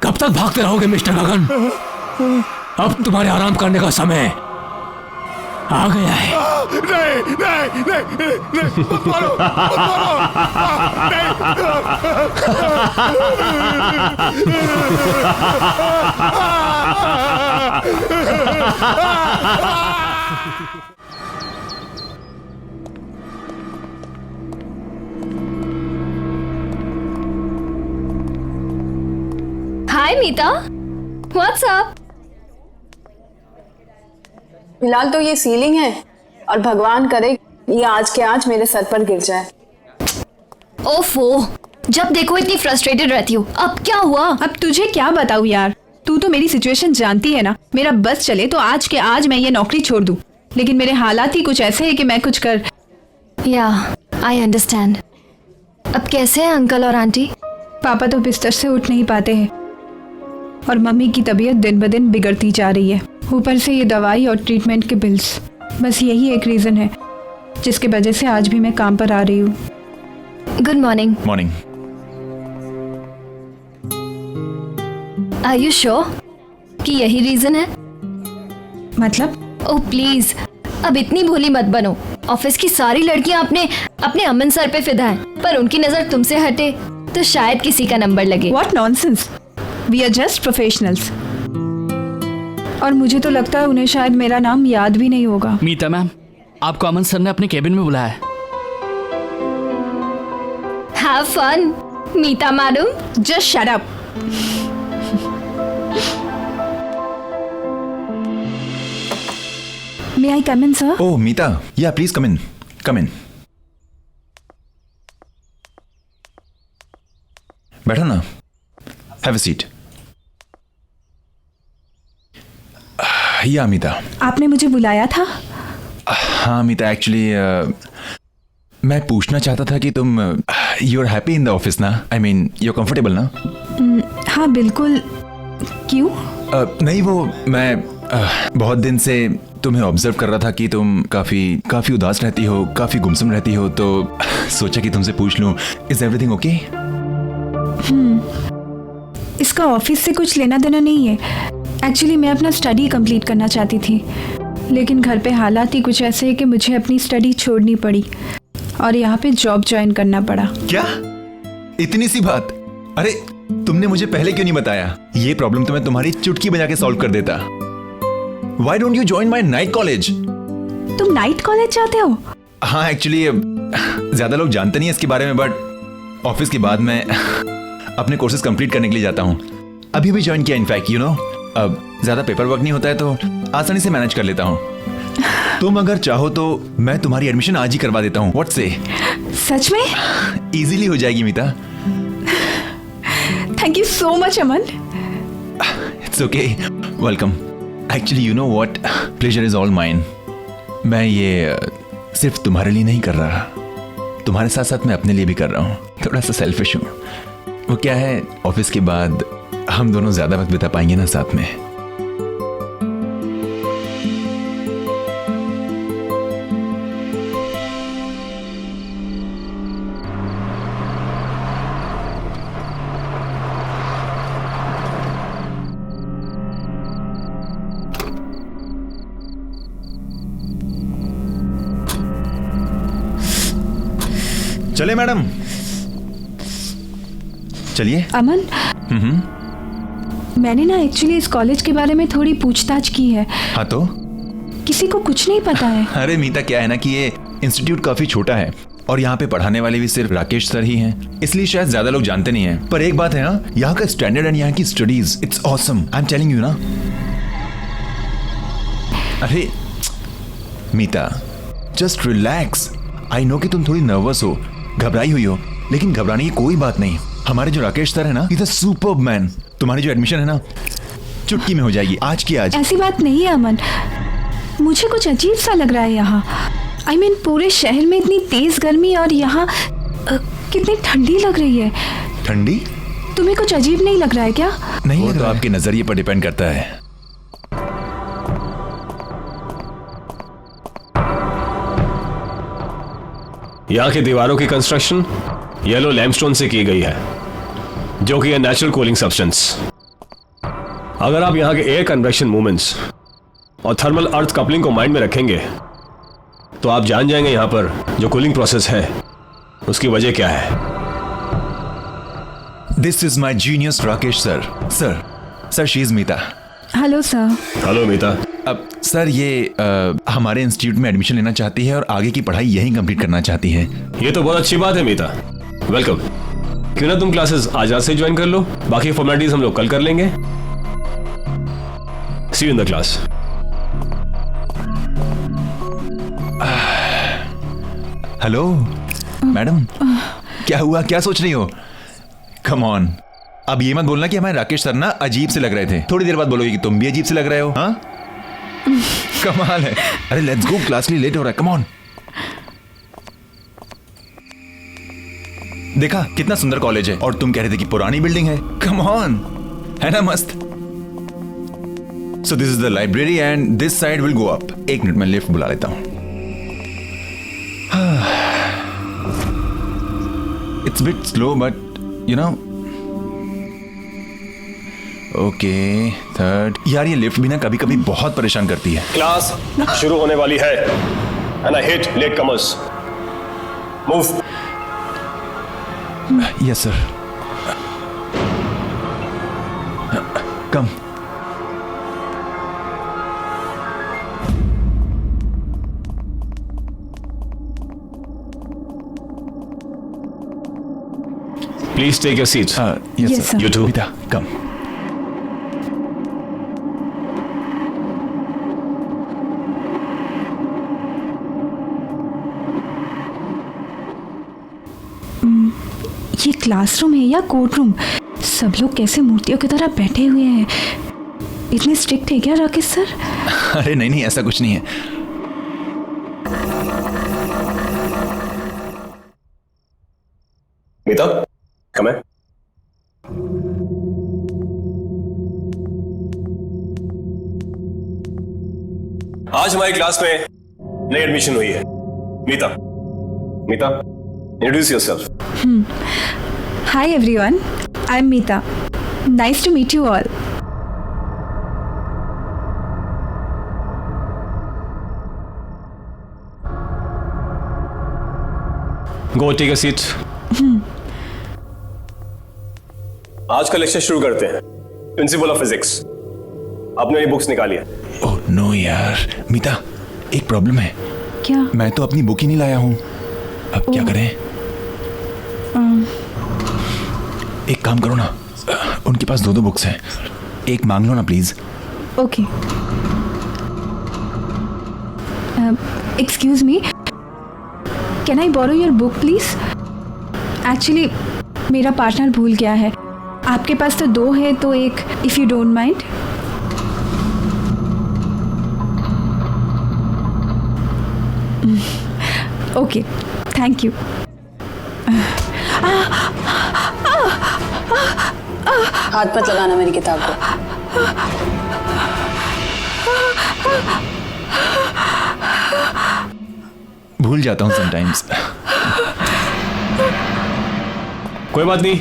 कब तक भागते रहोगे मिस्टर गगन? अब तुम्हारे आराम करने का समय आ गया है। नहीं, नहीं, नहीं, नहीं, मत मारो, मत हाय मीता, व्हाट्स अप? फिलहाल तो ये सीलिंग है और भगवान करे ये आज के आज मेरे सर पर गिर जाए। ओफो, जब देखो इतनी फ्रस्ट्रेटेड रहती हो। अब क्या हुआ? अब तुझे क्या बताऊं यार, तू तो मेरी सिचुएशन जानती है ना। मेरा बस चले तो आज के आज मैं ये नौकरी छोड़ दूं, लेकिन मेरे हालात ही कुछ ऐसे हैं कि मैं कुछ कर। या आई अंडरस्टैंड। अब कैसे हैं अंकल और आंटी? पापा तो बिस्तर से उठ नहीं पाते हैं और मम्मी की तबीयत दिन ब दिन बिगड़ती जा रही है। ऊपर से ये दवाई और ट्रीटमेंट के बिल्स, बस यही एक रीजन है जिसकी वजह से आज भी मैं काम पर आ रही हूँ। Good morning. Morning. Are you sure कि यही रीजन है? मतलब? ओह प्लीज, अब इतनी भोली मत बनो। ऑफिस की सारी लड़कियां अपने अमन सर पे फिदा हैं, पर उनकी नजर तुमसे हटे तो शायद किसी का नंबर लगे। What nonsense! We are just professionals. और मुझे तो लगता है उन्हें शायद मेरा नाम याद भी नहीं होगा। मीता मैम, आपको अमन सर ने अपने केबिन में बुलाया है। Have fun, Meeta madam. Just shut up. May I come in, sir? Oh, Meeta. Yeah, please come in. Come in. बैठो ना। Have a seat. या मीता, आपने मुझे बुलाया था? हाँ मीता, एक्चुअली मैं पूछना चाहता था कि तुम you are happy in the office ना? I mean you are comfortable ना? हाँ बिल्कुल। क्यों? नहीं, वो मैं बहुत दिन से तुम्हें ऑब्जर्व कर रहा था कि तुम काफी उदास रहती हो, काफी गुमसुम रहती हो, तो सोचा कि तुमसे पूछ लूं, इज एवरीथिंग ओके? इसका ऑफिस से कुछ लेना देना नहीं है। एक्चुअली मैं अपना स्टडी कंप्लीट करना चाहती थी, लेकिन घर पे हालात ही कुछ ऐसे हैं कि मुझे अपनी स्टडी छोड़नी पड़ी और यहाँ पे जॉब ज्वाइन करना पड़ा। क्या? इतनी सी बात? अरे तुमने मुझे पहले क्यों नहीं बताया? ये प्रॉब्लम तो मैं तुम्हारी चुटकी बजा के सॉल्व कर देता। Why don't you join my night college? तुम नाइट कॉलेज जाते हो? हाँ, एक्चुअली ज्यादा लोग जानते नहीं है इसके बारे में, बट ऑफिस के बाद मैं अपने कोर्सेज कंप्लीट करने के लिए जाता हूँ। अभी भी ज्वाइन किया इनफैक्ट, यू नो। अब ज्यादा पेपर वर्क नहीं होता है तो आसानी से मैनेज कर लेता हूँ। तुम अगर चाहो तो मैं तुम्हारी एडमिशन आज ही करवा देता हूँ। व्हाट से? सच में? इजीली हो जाएगी Meeta. Thank you so much Aman. It's okay, welcome. Actually you know what, pleasure is all mine. मैं ये सिर्फ तुम्हारे लिए नहीं कर रहा, तुम्हारे साथ साथ मैं अपने लिए भी कर रहा हूँ। थोड़ा सा सेल्फिश हूँ। वो क्या है, ऑफिस के बाद हम दोनों ज्यादा वक्त बिता पाएंगे ना साथ में। चले मैडम, चलिए। अमन, मैंने ना एक्चुअली इस कॉलेज के बारे में थोड़ी पूछताछ की है। हाँ तो? किसी को कुछ नहीं पता है। अरे मीता, क्या है ना कि ये इंस्टीट्यूट काफी छोटा है और यहाँ पे पढ़ाने वाले भी सिर्फ राकेश सर ही हैं, इसलिए शायद ज्यादा लोग जानते नहीं हैं। पर एक बात है ना, यहाँ का स्टैंडर्ड एंड यहाँ की studies, it's awesome. I am telling you ना। अरे मीता, जस्ट रिलैक्स। आई नो कि तुम थोड़ी नर्वस हो, घबराई हुई हो, लेकिन घबराने की कोई बात नहीं। हमारे जो राकेश सर है ना, इज अ सुपर्ब मैन। तुम्हारी जो एडमिशन है ना, चुटकी में हो जाएगी, आज की आज। ऐसी बात नहीं है अमन, मुझे कुछ अजीब सा लग रहा है यहाँ। आई मीन पूरे शहर में इतनी तेज गर्मी और यहाँ कितनी ठंडी लग रही है। ठंडी? तुम्हें कुछ अजीब नहीं लग रहा है क्या? नहीं लग रहा, आपके नजरिए पर डिपेंड करता है। यहाँ की दीवारों की कंस्ट्रक्शन येलो लैमस्टोन से की गई है, जो कि है नेचुरल कूलिंग सब्सटेंस। अगर आप यहाँ के एयर कन्वेक्शन मूवमेंट्स और थर्मल अर्थ कपलिंग को माइंड में रखेंगे तो आप जान जाएंगे यहाँ पर जो कूलिंग प्रोसेस है उसकी वजह क्या है। This is my genius Rakesh sir. Sir she is Meeta. Hello sir. Hello Meeta. अब सर ये हमारे इंस्टीट्यूट में एडमिशन लेना चाहती है और आगे की पढ़ाई यहीं कंप्लीट करना चाहती है। ये तो बहुत अच्छी बात है मीता, वेलकम। क्यों ना तुम क्लासेस आज रात से ज्वाइन कर लो, बाकी फॉर्मेलिटीज हम लोग कल कर लेंगे। See you in the class. Hello madam, क्या हुआ, क्या सोच रही हो? कम ऑन, अब ये मत बोलना कि हमारे राकेश सर ना अजीब से लग रहे थे। थोड़ी देर बाद बोलोगे कि तुम भी अजीब से लग रहे हो। हाँ कमाल है। अरे लेट्स गो, क्लास लिए लेट हो रहा है। Come on. देखा कितना सुंदर कॉलेज है, और तुम कह रहे थे कि पुरानी बिल्डिंग है। कम ऑन, है ना मस्त। So this is the library and this side will go up. एक मिनट में लिफ्ट बुला लेता हूं। It's bit slow but you know. Okay, third. यार ये लिफ्ट भी ना कभी कभी बहुत परेशान करती है। क्लास शुरू होने वाली है and I hate latecomers. Move. Yes sir. Come. Please take your seat. Yes sir. You too. Come. ये क्लासरूम है या कोर्ट रूम? सब लोग कैसे मूर्तियों की तरह बैठे हुए हैं। इतने स्ट्रिक्ट है क्या राकेश सर? अरे नहीं, ऐसा कुछ नहीं है। मीता, कम है। आज हमारी क्लास में नई एडमिशन हुई है। Meeta, introduce yourself. Hi everyone, I'm Meeta. Nice to meet you all. Go take a seat. आज का लेक्चर शुरू करते हैं। प्रिंसिपल ऑफ फिजिक्स, आपने ये बुक्स निकाली है। ओह नो यार, मीता एक प्रॉब्लम है। क्या? मैं तो अपनी बुक ही नहीं लाया हूँ। अब क्या करें? एक काम करो ना, उनके पास 2 बुक्स हैं, एक मांग लो ना please. Okay. Excuse me, can I borrow your book please? Actually मेरा पार्टनर भूल गया है। आपके पास तो 2 है, तो एक, if you don't mind. Okay, thank you. हाथ मत लगाना मेरी किताब को। भूल जाता हूँ समटाइम्स। कोई बात नहीं,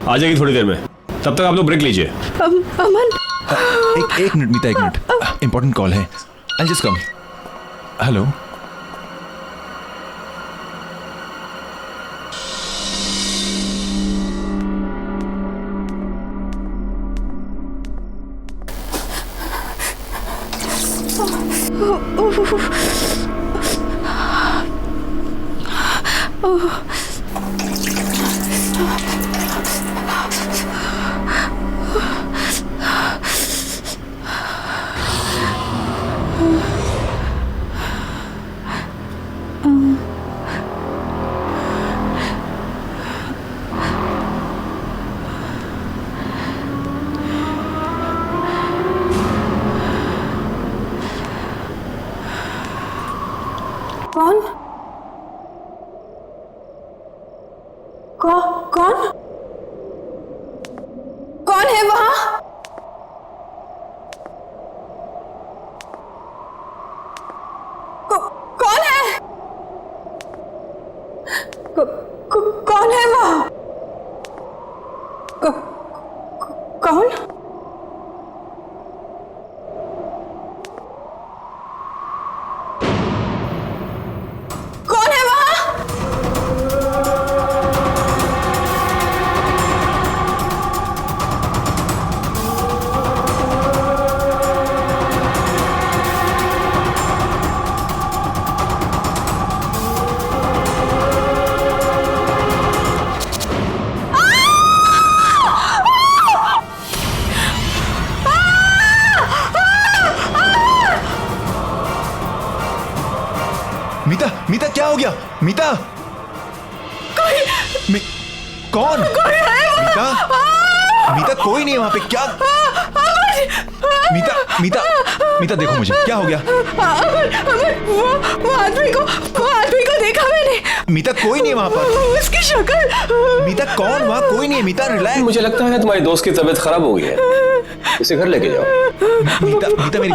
आ जाएगी थोड़ी देर में। तब तक आप लोग ब्रेक लीजिए। अमन, एक मिनट मीता, एक मिनट, इंपॉर्टेंट कॉल है। I just come. हेलो, कौन? कौन? कौन है वहां? कौन है? कौन है वहां? कौन? मीता क्या हो गया? मीता, कौन? मीता, मीता कोई नहीं है वहां पे। क्या? मीता देखो मुझे, क्या हो गया? वो आदमी को देखा मैंने। मीता कोई नहीं है वहां पर। उसकी शक्ल। मीता कौन? वहां कोई नहीं है। मीता रिलैक्स। मुझे लगता है तुम्हारी दोस्त की तबीयत खराब हो गई है, इसे घर लेके जाओ। मीता मेरी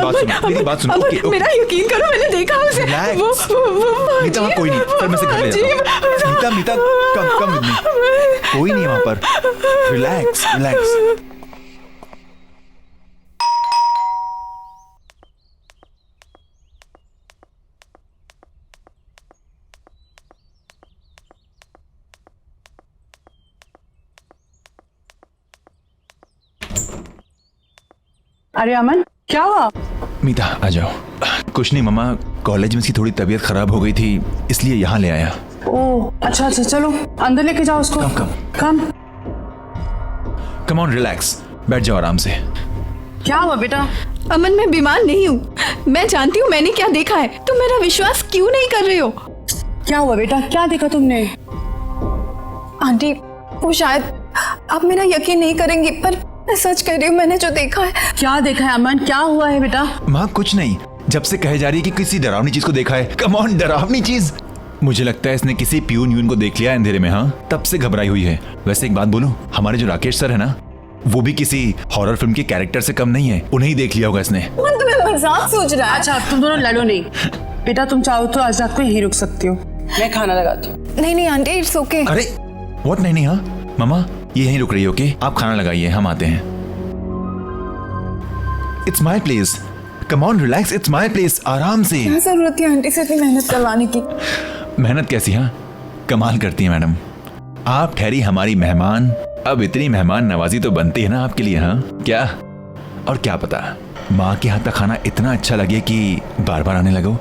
बात सुनो। ओके, मेरा यकीन करो, मैंने देखा उसे। मीता वहां कोई नहीं, फिर मैं इसे घर ले जाता हूं। मीता कम विद मी। कोई नहीं है वहां पर। रिलैक्स। अरे अमन, क्या हुआ? मीता आ जाओ। कुछ नहीं मम्मा, कॉलेज में इसकी थोड़ी तबीयत खराब हो गई थी, इसलिए यहाँ ले आया। ओह अच्छा, चलो अंदर लेके जाओ उसको। कम ऑन, रिलैक्स, बैठ जाओ आराम से। क्या हुआ बेटा? अमन, मैं बीमार नहीं हूँ। मैं जानती हूँ मैंने क्या देखा है, तुम मेरा विश्वास क्यों नहीं कर रहे हो? क्या हुआ बेटा, क्या देखा तुमने? आंटी, वो शायद आप मेरा यकीन नहीं करेंगी, पर मैं सच कह रही हूँ, मैंने जो देखा है। क्या देखा है अमन? क्या हुआ है बेटा? माँ कुछ नहीं, जब से कहे जा रही है कि किसी डरावनी चीज को देखा है। कम ऑन, डरावनी चीज? मुझे लगता है इसने किसी प्यून को देख लिया अंधेरे में। हाँ, तब से घबराई हुई है। वैसे एक बात बोलूं, हमारे जो राकेश सर है ना, वो भी किसी हॉरर फिल्म के कैरेक्टर से कम नहीं है। उन्हें ही देख लिया होगा इसने। तुम्हें मजाक सोच रहा है? अच्छा, तुम दोनों लड़ो नहीं। बेटा तुम चाहो तो आज रात को यहीं रुक सकती हो, मैं खाना लगाती हूँ। नहीं आंटी, इट्स ओके। अरे व्हाट? नहीं। हाँ मामा, ये यहीं रुक रही हो? ओके, आप खाना लगाइए, हम आते हैं। It's my place, come on relax, it's my place. आराम से। क्या जरूरत है आंटी से इतनी मेहनत करवाने की? मेहनत कैसी? हाँ, कमाल करती है मैडम। आप ठहरी हमारी मेहमान, अब इतनी मेहमान नवाजी तो बनती है ना आपके लिए। हाँ क्या? और क्या पता माँ के हाथ का खाना इतना अच्छा लगे कि बार बार आने लगो।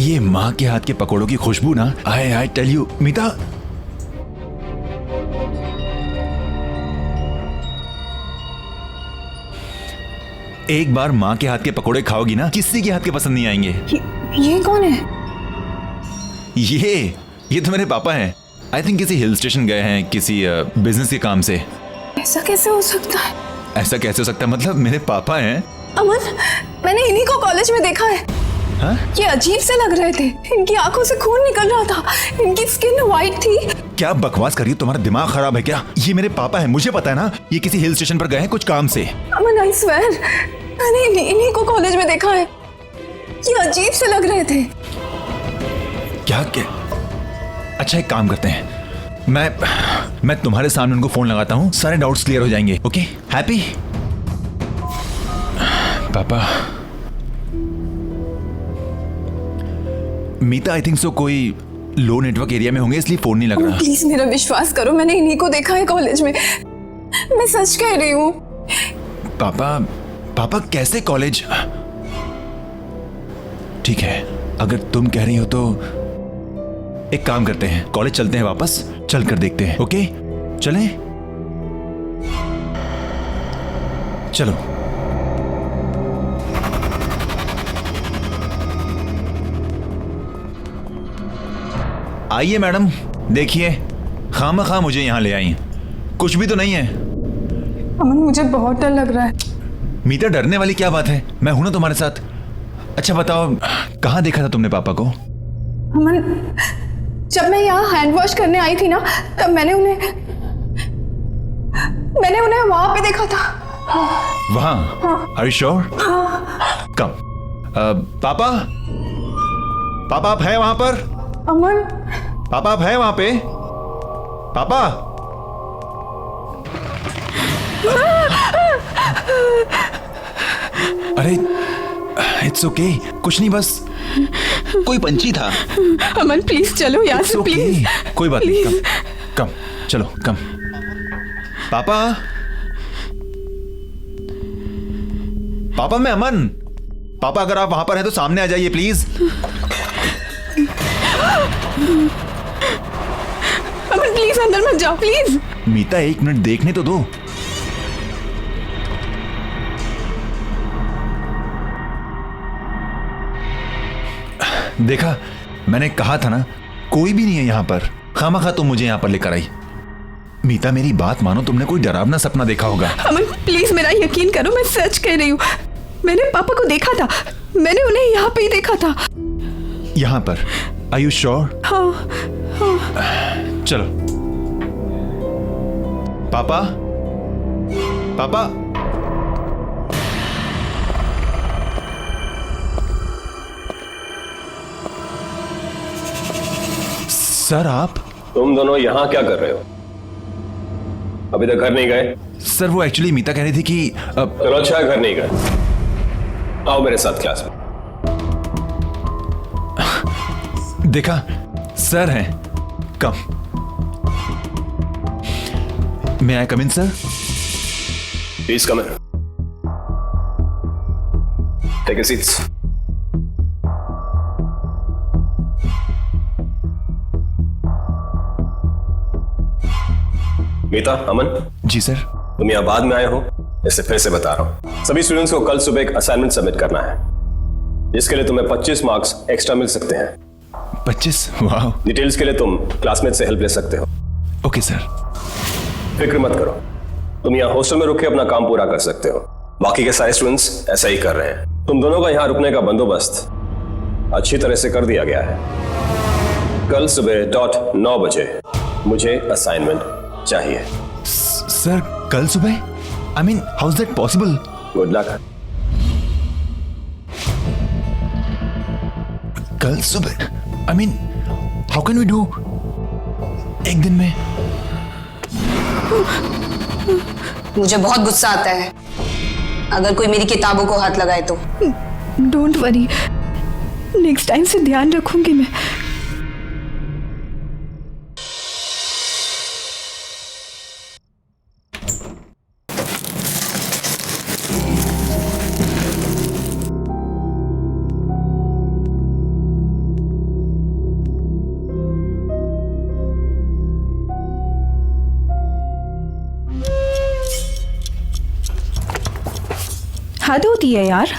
ये माँ के हाथ के पकौड़ों की खुशबू ना, आई टेल यू मीता, एक बार माँ के हाथ के पकौड़े खाओगी ना, किसी के हाथ के पसंद नहीं आएंगे। ये कौन है? ये तो मेरे पापा हैं। आई थिंक किसी हिल स्टेशन गए हैं किसी बिजनेस के काम से। ऐसा कैसे हो सकता है? ऐसा कैसे हो सकता है मतलब? मेरे पापा हैं। अमन, मैंने इन्हीं को कॉलेज में देखा है। हाँ? ये अजीब से लग रहे थे, इनकी आंखों से खून निकल रहा था, इनकी स्किन वाइट थी। क्या बकवास कर रही हो? तुम्हारा दिमाग खराब है क्या? ये मेरे पापा हैं, मुझे पता है ना। ये किसी हिल स्टेशन पर गए हैं कुछ काम से। अमन, आई स्वेयर, मैंने इन्हीं को कॉलेज में देखा है। ये अजीब से लग रहे थे। क्या? अच्छा एक काम करते हैं, मैं तुम्हारे सामने उनको फोन लगाता हूँ, सारे डाउट्स क्लियर हो जाएंगे। ओके? हैप्पी? पापा, मीता आई थिंक सो कोई लो नेटवर्क एरिया में होंगे इसलिए फोन नहीं लग रहा। प्लीज मेरा विश्वास करो, मैंने इन्हीं को देखा है कॉलेज में, मैं सच कह रही हूँ। पापा कैसे कॉलेज? ठीक है, अगर तुम कह रही हो तो एक काम करते हैं, कॉलेज चलते हैं, वापस चल कर देखते हैं। ओके चलें? चलो। आइए मैडम, देखिए खामखा मुझे यहां ले आई, कुछ भी तो नहीं है। अमन, मुझे बहुत डर लग रहा है। मीता, डरने वाली क्या बात है, मैं हूं ना तुम्हारे साथ। अच्छा बताओ, कहां देखा था तुमने पापा को? अमन, जब मैं यहाँ हैंड वॉश करने आई थी ना, तब मैंने उन्हें वहां पे देखा था। वहां? Are you sure? Come. Papa आप हैं वहां पर? अमन, पापा आप हैं वहां पे? पापा? अरे इट्स ओके, कुछ नहीं, बस कोई पंछी था। अमन प्लीज चलो यहाँ से, प्लीज। कोई बात नहीं, कम चलो, कम। पापा मैं अमन। पापा अगर आप वहां पर हैं तो सामने आ जाइए प्लीज। अमन प्लीज अंदर मत जाओ, प्लीज। मीता, एक मिनट देखने तो दो। देखा, मैंने कहा था ना, कोई भी नहीं है यहाँ पर। खामखा तुम मुझे यहाँ पर लेकर आई। मीता मेरी बात मानो, तुमने कोई डरावना सपना देखा होगा। अमन प्लीज मेरा यकीन करो, मैं सच कह रही हूँ। मैंने पापा को देखा था, मैंने उन्हें यहाँ पे ही देखा था। यहाँ पर? Are you sure? हाँ। चलो। पापा? सर आप? तुम दोनों यहाँ क्या कर रहे हो? अभी तक घर नहीं गए? सर वो एक्चुअली मीता कह रही थी कि चलो अच्छा है, घर नहीं गए। आओ मेरे साथ क्लास में। देखा, सर हैं। Come. May I come in sir? Please come in. Take a seats. Meeta, Aman. Ji sir. तुम यहाँ बाद में आए हो, इससे फिर से बता रहा हूँ। सभी स्टूडेंट्स को कल सुबह एक असाइनमेंट सबमिट करना है, जिसके लिए तुम्हें 25 मार्क्स एक्स्ट्रा मिल सकते हैं। 25? वाह। डिटेल्स के लिए तुम क्लासमेट से हेल्प ले सकते हो। Okay sir. फिक्र मत करो, तुम यहाँ हॉस्टल में रुक के अपना काम पूरा कर सकते हो। बाकी के सारे स्टूडेंट्स ऐसा ही कर रहे हैं। तुम दोनों का यहाँ रुकने का बंदोबस्त अच्छी तरह से कर दिया गया है। कल सुबह .9 बजे मुझे असाइनमेंट चाहिए। सर कल सुबह? I mean how is that possible? Good luck. कल सुबह? I mean how can we do एक दिन में? मुझे बहुत गुस्सा आता है अगर कोई मेरी किताबों को हाथ लगाए तो। डोंट वरी, नेक्स्ट टाइम से ध्यान रखूंगी मैं। हद होती है यार।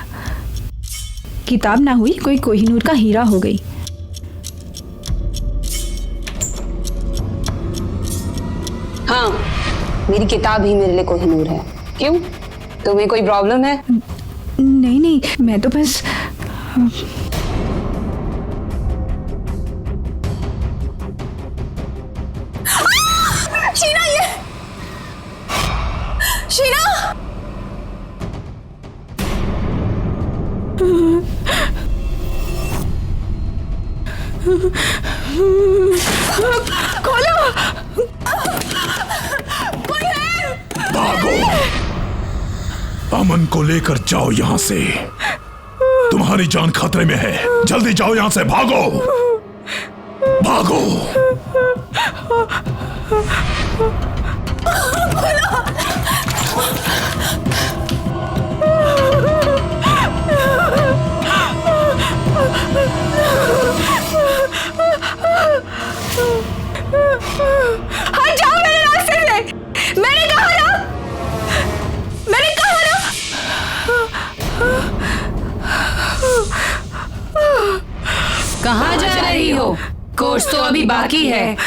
किताब ना हुई कोई कोहिनूर का हीरा हो गई। हाँ, मेरी किताब ही मेरे लिए कोहिनूर है। क्यों, तुम्हें कोई प्रॉब्लम है? नहीं नहीं, मैं तो बस शीना, ये शीना! खोलो! कोई है? भागो! अमन को लेकर जाओ यहां से। तुम्हारी जान खतरे में है। जल्दी जाओ यहां से, भागो! भागो! हट जाओ मेरे रास्ते से! मैंने कहा ना, मैंने कहा ना। कहाँ जा रही हो? कोर्स तो अभी बाकी है।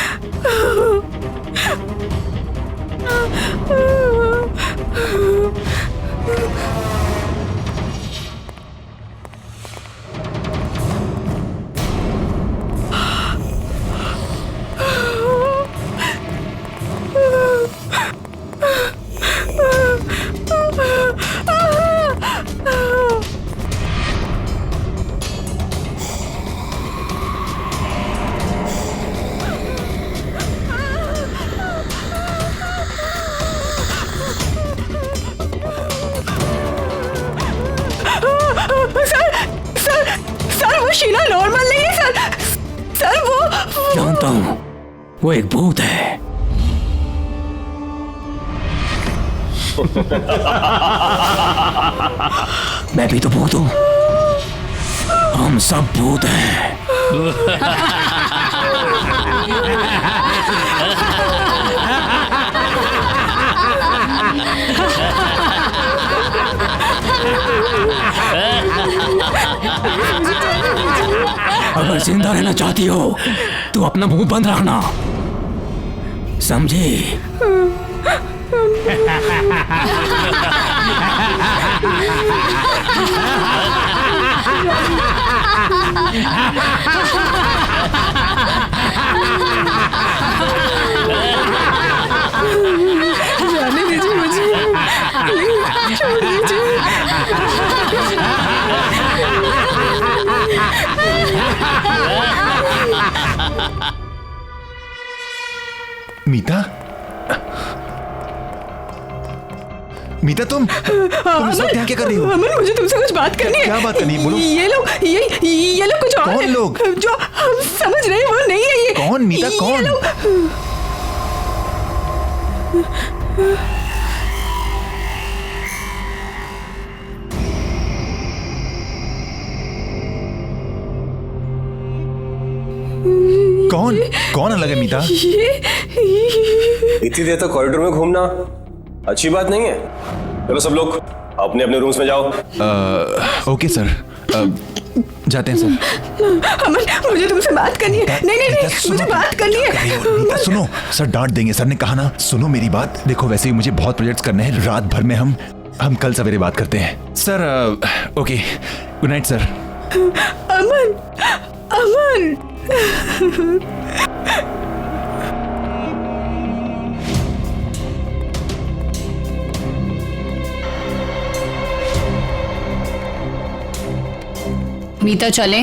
सर, वो शीला नॉर्मल नहीं है सर। सर वो जानता हूँ, वो एक भूत है। मैं भी तो भूत हूँ। हम सब भूत हैं। अगर जिंदा रहना चाहती हो तो अपना मुंह बंद रखना, समझी? जाने दीजिए मुझे, प्लीज छोड़ दीजिए। मीता, मीता तुम इस वक्त यहाँ क्या कर रही हो? अमन, मुझे तुमसे कुछ बात करनी है। क्या बात करनी है? बोलो। ये लोग कुछ और कौन है। लोग? जो हम समझ रहे हैं वो नहीं है। ये कौन मीता, कौन? कौन कौन अलग है मीता? इतनी देर तक कॉरिडोर में घूमना अच्छी बात नहीं है। चलो सब लोग अपने अपने रूम्स में जाओ। ओके सर, जाते हैं सर। अमन, मुझे तुमसे बात करनी है। नहीं, मुझे बात करनी है। मीता सुनो, सर डांट देंगे। सर ने कहा ना, सुनो मेरी बात। देखो वैसे ही मुझे बहुत प्रोजेक्ट्स करने हैं। रात भर में हम कल सवेरे बात करते हैं sir. Okay, good night sir. Aman, Aman. Meeta चले,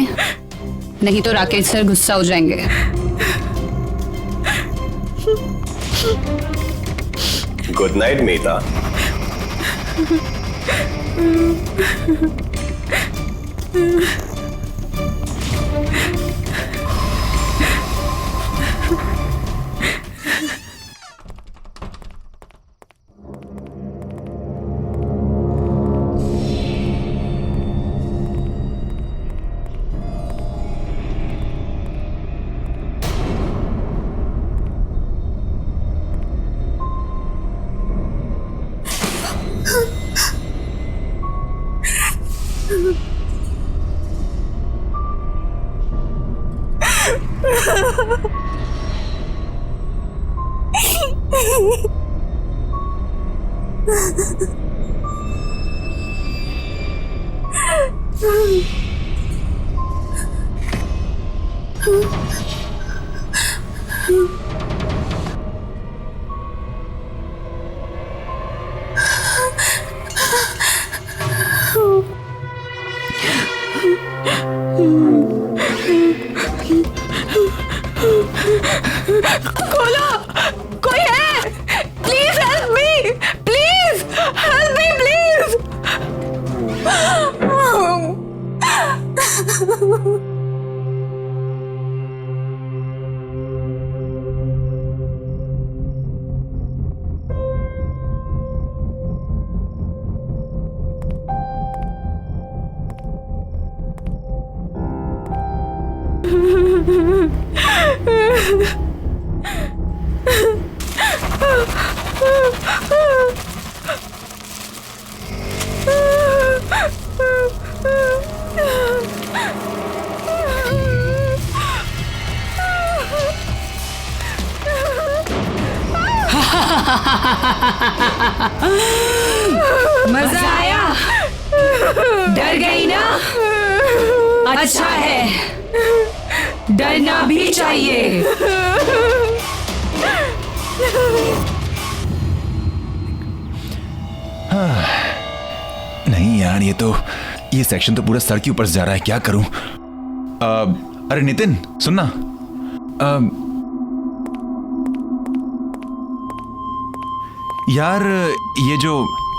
नहीं तो राकेश सर गुस्सा हो जाएंगे। Good night Meeta. खोलो, कोई है? Please help me, please help me, please. मजा आया? डर गई ना? अच्छा है, डरना भी चाहिए। नहीं यार, ये सेक्शन तो पूरा सर के ऊपर से जा रहा है, क्या करूं? अरे नितिन सुनना, यार ये जो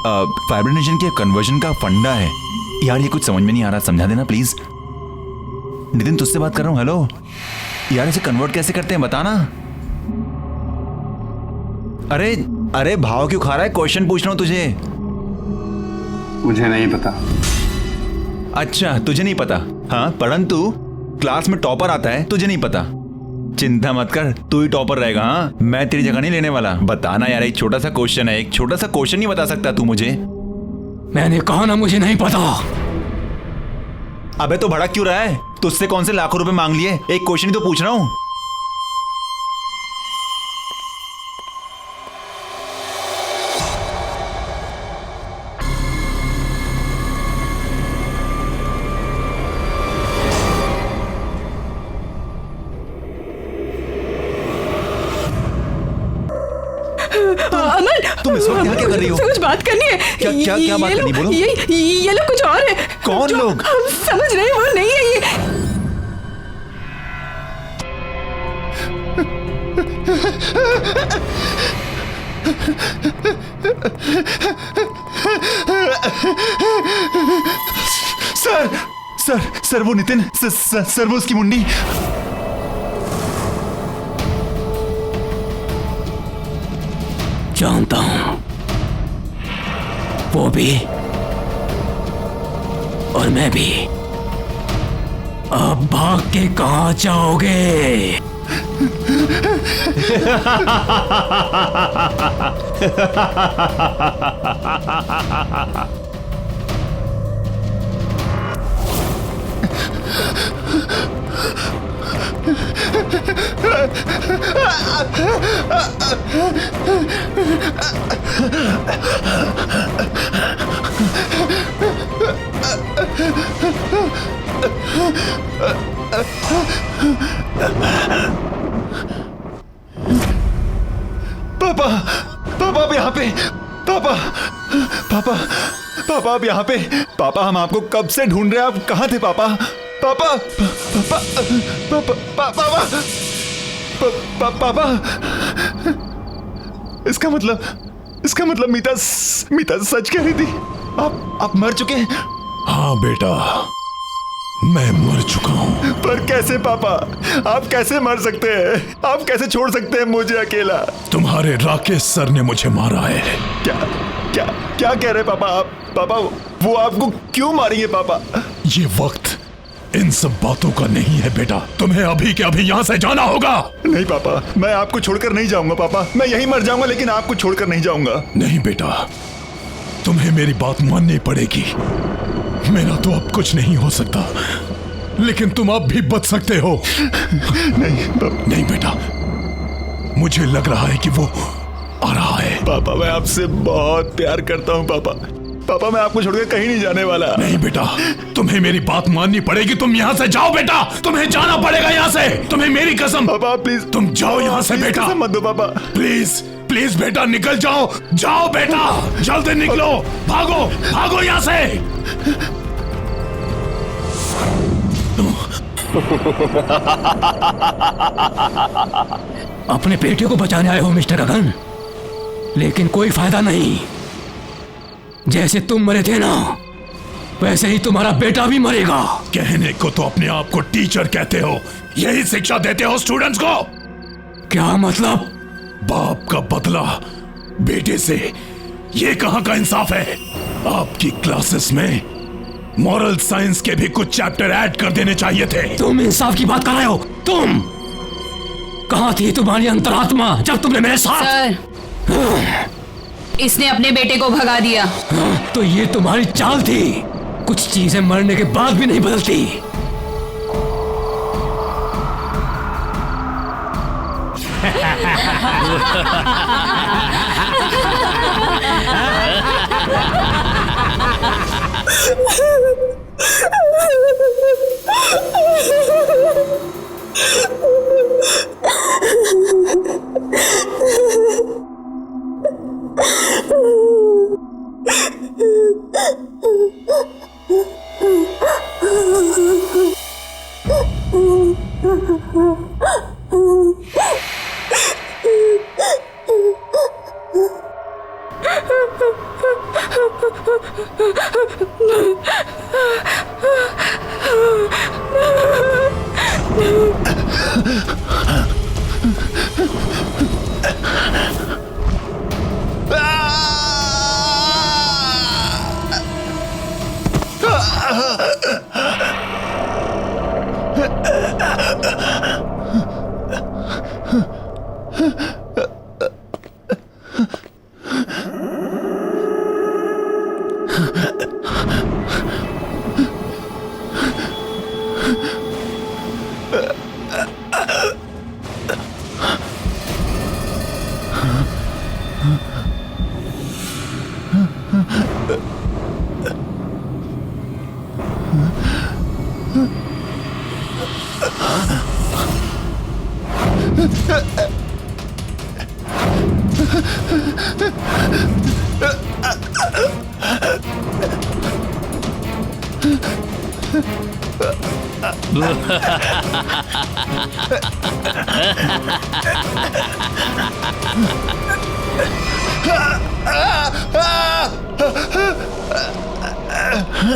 फाइब्रिनेशन के कन्वर्जन का फंडा है यार, ये कुछ समझ में नहीं आ रहा, समझा देना प्लीज। नितिन तुझसे बात कर रहा हूं। हेलो यार, इसे कन्वर्ट कैसे करते हैं बताना। अरे अरे भाव क्यों खा रहा है? क्वेश्चन पूछ रहा हूं तुझे। मुझे नहीं पता। अच्छा तुझे नहीं पता? हाँ, परंतु क्लास में टॉपर आता है, तुझे नहीं पता। चिंता मत कर, तू ही टॉपर रहेगा। हाँ, मैं तेरी जगह नहीं लेने वाला। बताना यार, एक छोटा सा क्वेश्चन है, एक छोटा सा क्वेश्चन नहीं बता सकता तू मुझे? मैंने कहा ना मुझे नहीं पता। अबे तो भड़क क्यों रहा है? तुझसे कौन से लाखों रुपए मांग लिए? एक क्वेश्चन ही तो पूछ रहा हूं। तुम इस वक्त यहाँ क्या कर रही हो? कुछ बात करनी है। क्या बात करनी? बोलो। ये लोग कुछ और है। कौन लोग? हम समझ रहे हैं, वो नहीं है ये। सर वो नितिन, सर वो उसकी मुंडी। जानता हूं, वो भी और मैं भी। अब भाग के कहां जाओगे? पापा आप यहाँ पे? पापा आप यहाँ पे? पापा हम आपको कब से ढूंढ रहे हैं, आप कहाँ थे पापा? पापा इसका मतलब मीता सच कह रही थी। आप मर चुके हैं? हाँ बेटा, मैं मर चुका हूँ। पर कैसे पापा? आप कैसे मर सकते हैं? आप कैसे छोड़ सकते हैं मुझे अकेला? तुम्हारे राकेश सर ने मुझे मारा है। क्या कह रहे पापा आप? पापा वो आपको क्यों मारेंगे पापा? ये वक्त इन सब बातों का नहीं है बेटा, तुम्हें अभी के अभी यहाँ से जाना होगा। नहीं पापा, मैं आपको छोड़कर नहीं जाऊंगा पापा, मैं यहीं मर जाऊंगा लेकिन आपको छोड़कर नहीं जाऊंगा। नहीं बेटा, तुम्हें मेरी बात माननी पड़ेगी। मेरा तो अब कुछ नहीं हो सकता, लेकिन तुम अब भी बच सकते हो। नहीं बेटा, मुझे लग रहा है कि वो आ रहा है। पापा मैं आपसे बहुत प्यार करता हूँ पापा। पापा मैं आपको छोड़कर कहीं नहीं जाने वाला। नहीं बेटा, तुम्हें मेरी बात माननी पड़ेगी। तुम यहाँ से जाओ बेटा, तुम्हें जाना पड़ेगा यहाँ से। तुम्हें मेरी कसम। पापा प्लीज तुम जाओ यहाँ से बेटा। मत दो पापा। प्लीज प्लीज बेटा निकल जाओ। जाओ बेटा, जल्दी निकलो। भागो भागो यहाँ से। अपने बेटे को बचाने आए हो मिस्टर गगन, लेकिन कोई फायदा नहीं। जैसे तुम मरे थे ना, वैसे ही तुम्हारा बेटा भी मरेगा। कहने को तो अपने आप को टीचर कहते हो, यही शिक्षा देते हो स्टूडेंट्स को? क्या मतलब? बाप का बदला बेटे से, ये कहां का इंसाफ है? आपकी क्लासेस में मॉरल साइंस के भी कुछ चैप्टर ऐड कर देने चाहिए थे। तुम इंसाफ की बात कर रहे हो? तुम कहां थी तुम्हारी अंतरात्मा जब तुमने मेरे साथ? सर, इसने अपने बेटे को भगा दिया। तो ये तुम्हारी चाल थी। कुछ चीजें मरने के बाद भी नहीं बदलती।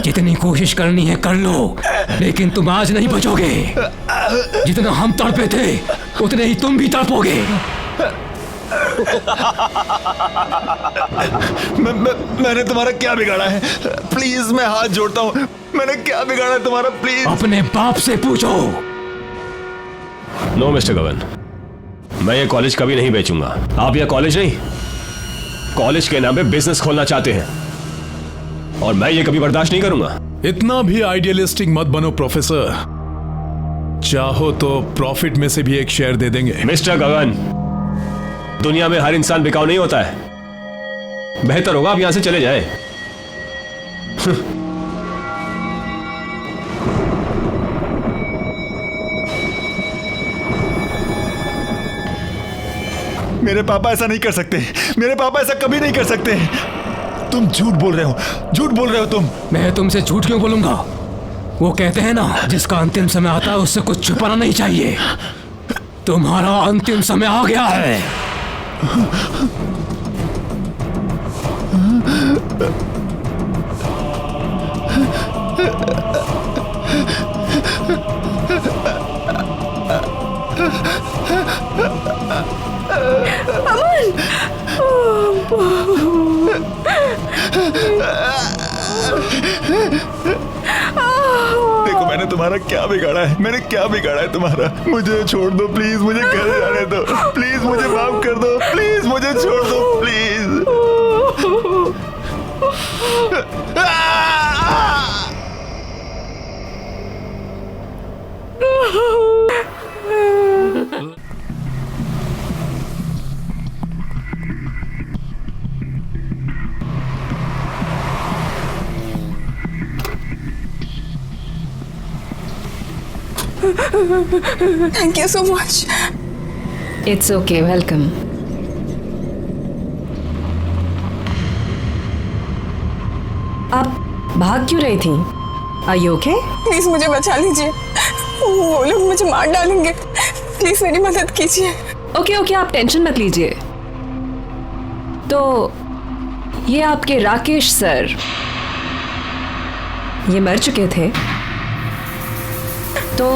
जितनी कोशिश करनी है कर लो, लेकिन तुम आज नहीं बचोगे। जितना हम तड़पे थे उतने ही तुम भी तड़पोगे। मैंने तुम्हारा क्या बिगाड़ा है? प्लीज मैं हाथ जोड़ता हूँ, मैंने क्या बिगाड़ा है तुम्हारा? प्लीज अपने बाप से पूछो। नो मिस्टर गगन, मैं ये कॉलेज कभी नहीं बेचूंगा। आप ये कॉलेज नहीं, कॉलेज के नाम पे बिजनेस खोलना चाहते हैं और मैं ये कभी बर्दाश्त नहीं करूंगा। इतना भी आइडियलिस्टिक मत बनो प्रोफेसर। चाहो तो प्रॉफिट में से भी एक शेयर दे देंगे। मिस्टर गगन, दुनिया में हर इंसान बिकाऊ नहीं होता है। बेहतर होगा आप यहां से चले जाएं। मेरे पापा ऐसा नहीं कर सकते। मेरे पापा ऐसा कभी नहीं कर सकते। तुम झूठ बोल रहे हो, झूठ बोल रहे हो तुम। मैं तुमसे झूठ क्यों बोलूंगा? वो कहते हैं ना, जिसका अंतिम समय आता है उससे कुछ छुपाना नहीं चाहिए। तुम्हारा अंतिम समय आ गया है। देखो मैंने तुम्हारा क्या बिगाड़ा है? मैंने क्या बिगाड़ा है तुम्हारा? मुझे छोड़ दो प्लीज, मुझे घर जाने दो प्लीज, मुझे माफ कर दो प्लीज, मुझे छोड़ दो please. Thank you so much. It's okay, welcome. आप भाग क्यों रही थी? Are you okay? प्लीज मुझे बचा लीजिए, वो लोग मुझे मार डालेंगे, प्लीज मेरी मदद कीजिए। ओके ओके, आप टेंशन मत लीजिए। तो ये आपके राकेश सर, ये मर चुके थे, तो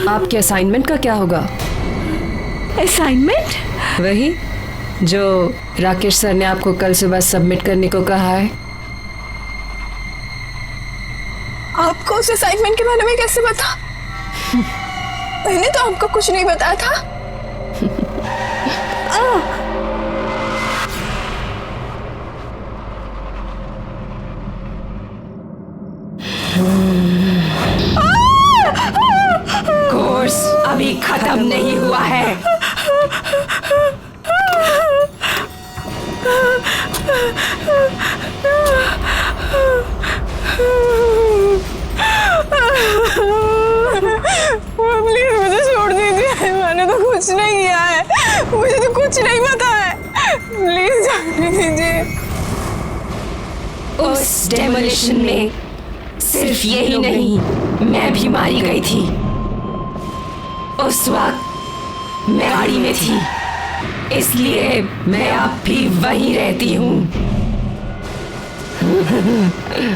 आपके असाइनमेंट का क्या होगा? असाइनमेंट? वही जो राकेश सर ने आपको कल सुबह सबमिट करने को कहा है। आपको उस असाइनमेंट के बारे में कैसे पता? मैंने तो आपको कुछ नहीं बताया था। कोर्स अभी खत्म नहीं हुआ है। प्लीज मुझे छोड़ दीजिए, मैंने तो कुछ नहीं किया है, मुझे तो कुछ नहीं पता है, प्लीज जाने दीजिए। उस डेमोलिशन में सिर्फ यही नहीं, मैं भी मारी गई थी। उस वक्त मैं गाड़ी में थी, इसलिए मैं अब भी वहीं रहती हूँ।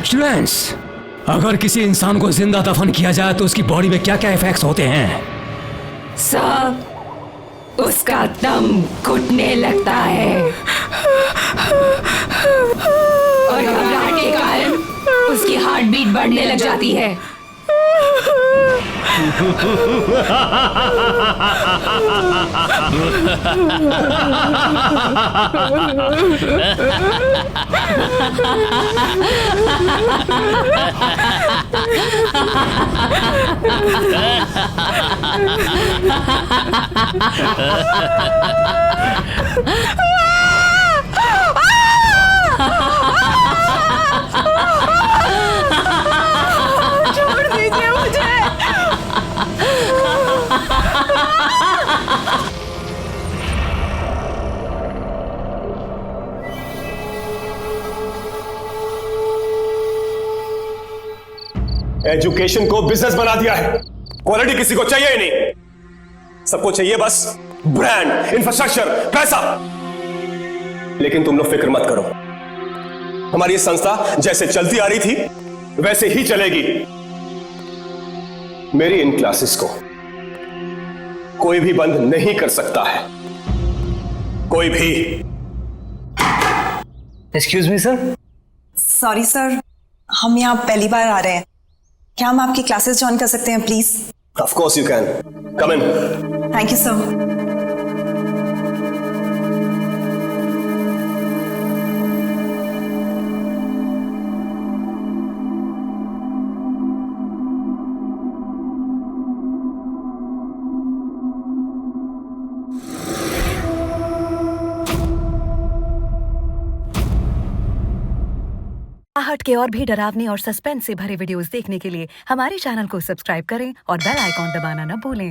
स्टूडेंट्स, अगर किसी इंसान को जिंदा दफन किया जाए तो उसकी बॉडी में क्या क्या इफेक्ट्स होते हैं? सब, उसका दम घुटने लगता है और घबराहट के कारण उसकी हार्ट बीट बढ़ने लग जाती है। छोड़ दीजिए मुझे। एजुकेशन को बिजनेस बना दिया है। क्वालिटी किसी को चाहिए ही नहीं, सबको चाहिए बस ब्रांड, इंफ्रास्ट्रक्चर, पैसा। लेकिन तुम लोग फिक्र मत करो, हमारी ये संस्था जैसे चलती आ रही थी वैसे ही चलेगी। मेरी इन क्लासेस को कोई भी बंद नहीं कर सकता है, कोई भी। Excuse me sir. Sorry sir, हम यहाँ पहली बार आ रहे हैं, क्या हम आपकी क्लासेस ज्वाइन कर सकते हैं please? Of course you can, come in. Thank you sir. आहट के और भी डरावनी और सस्पेंस से भरे वीडियोस देखने के लिए हमारे चैनल को सब्सक्राइब करें और बेल आइकॉन दबाना न भूलें।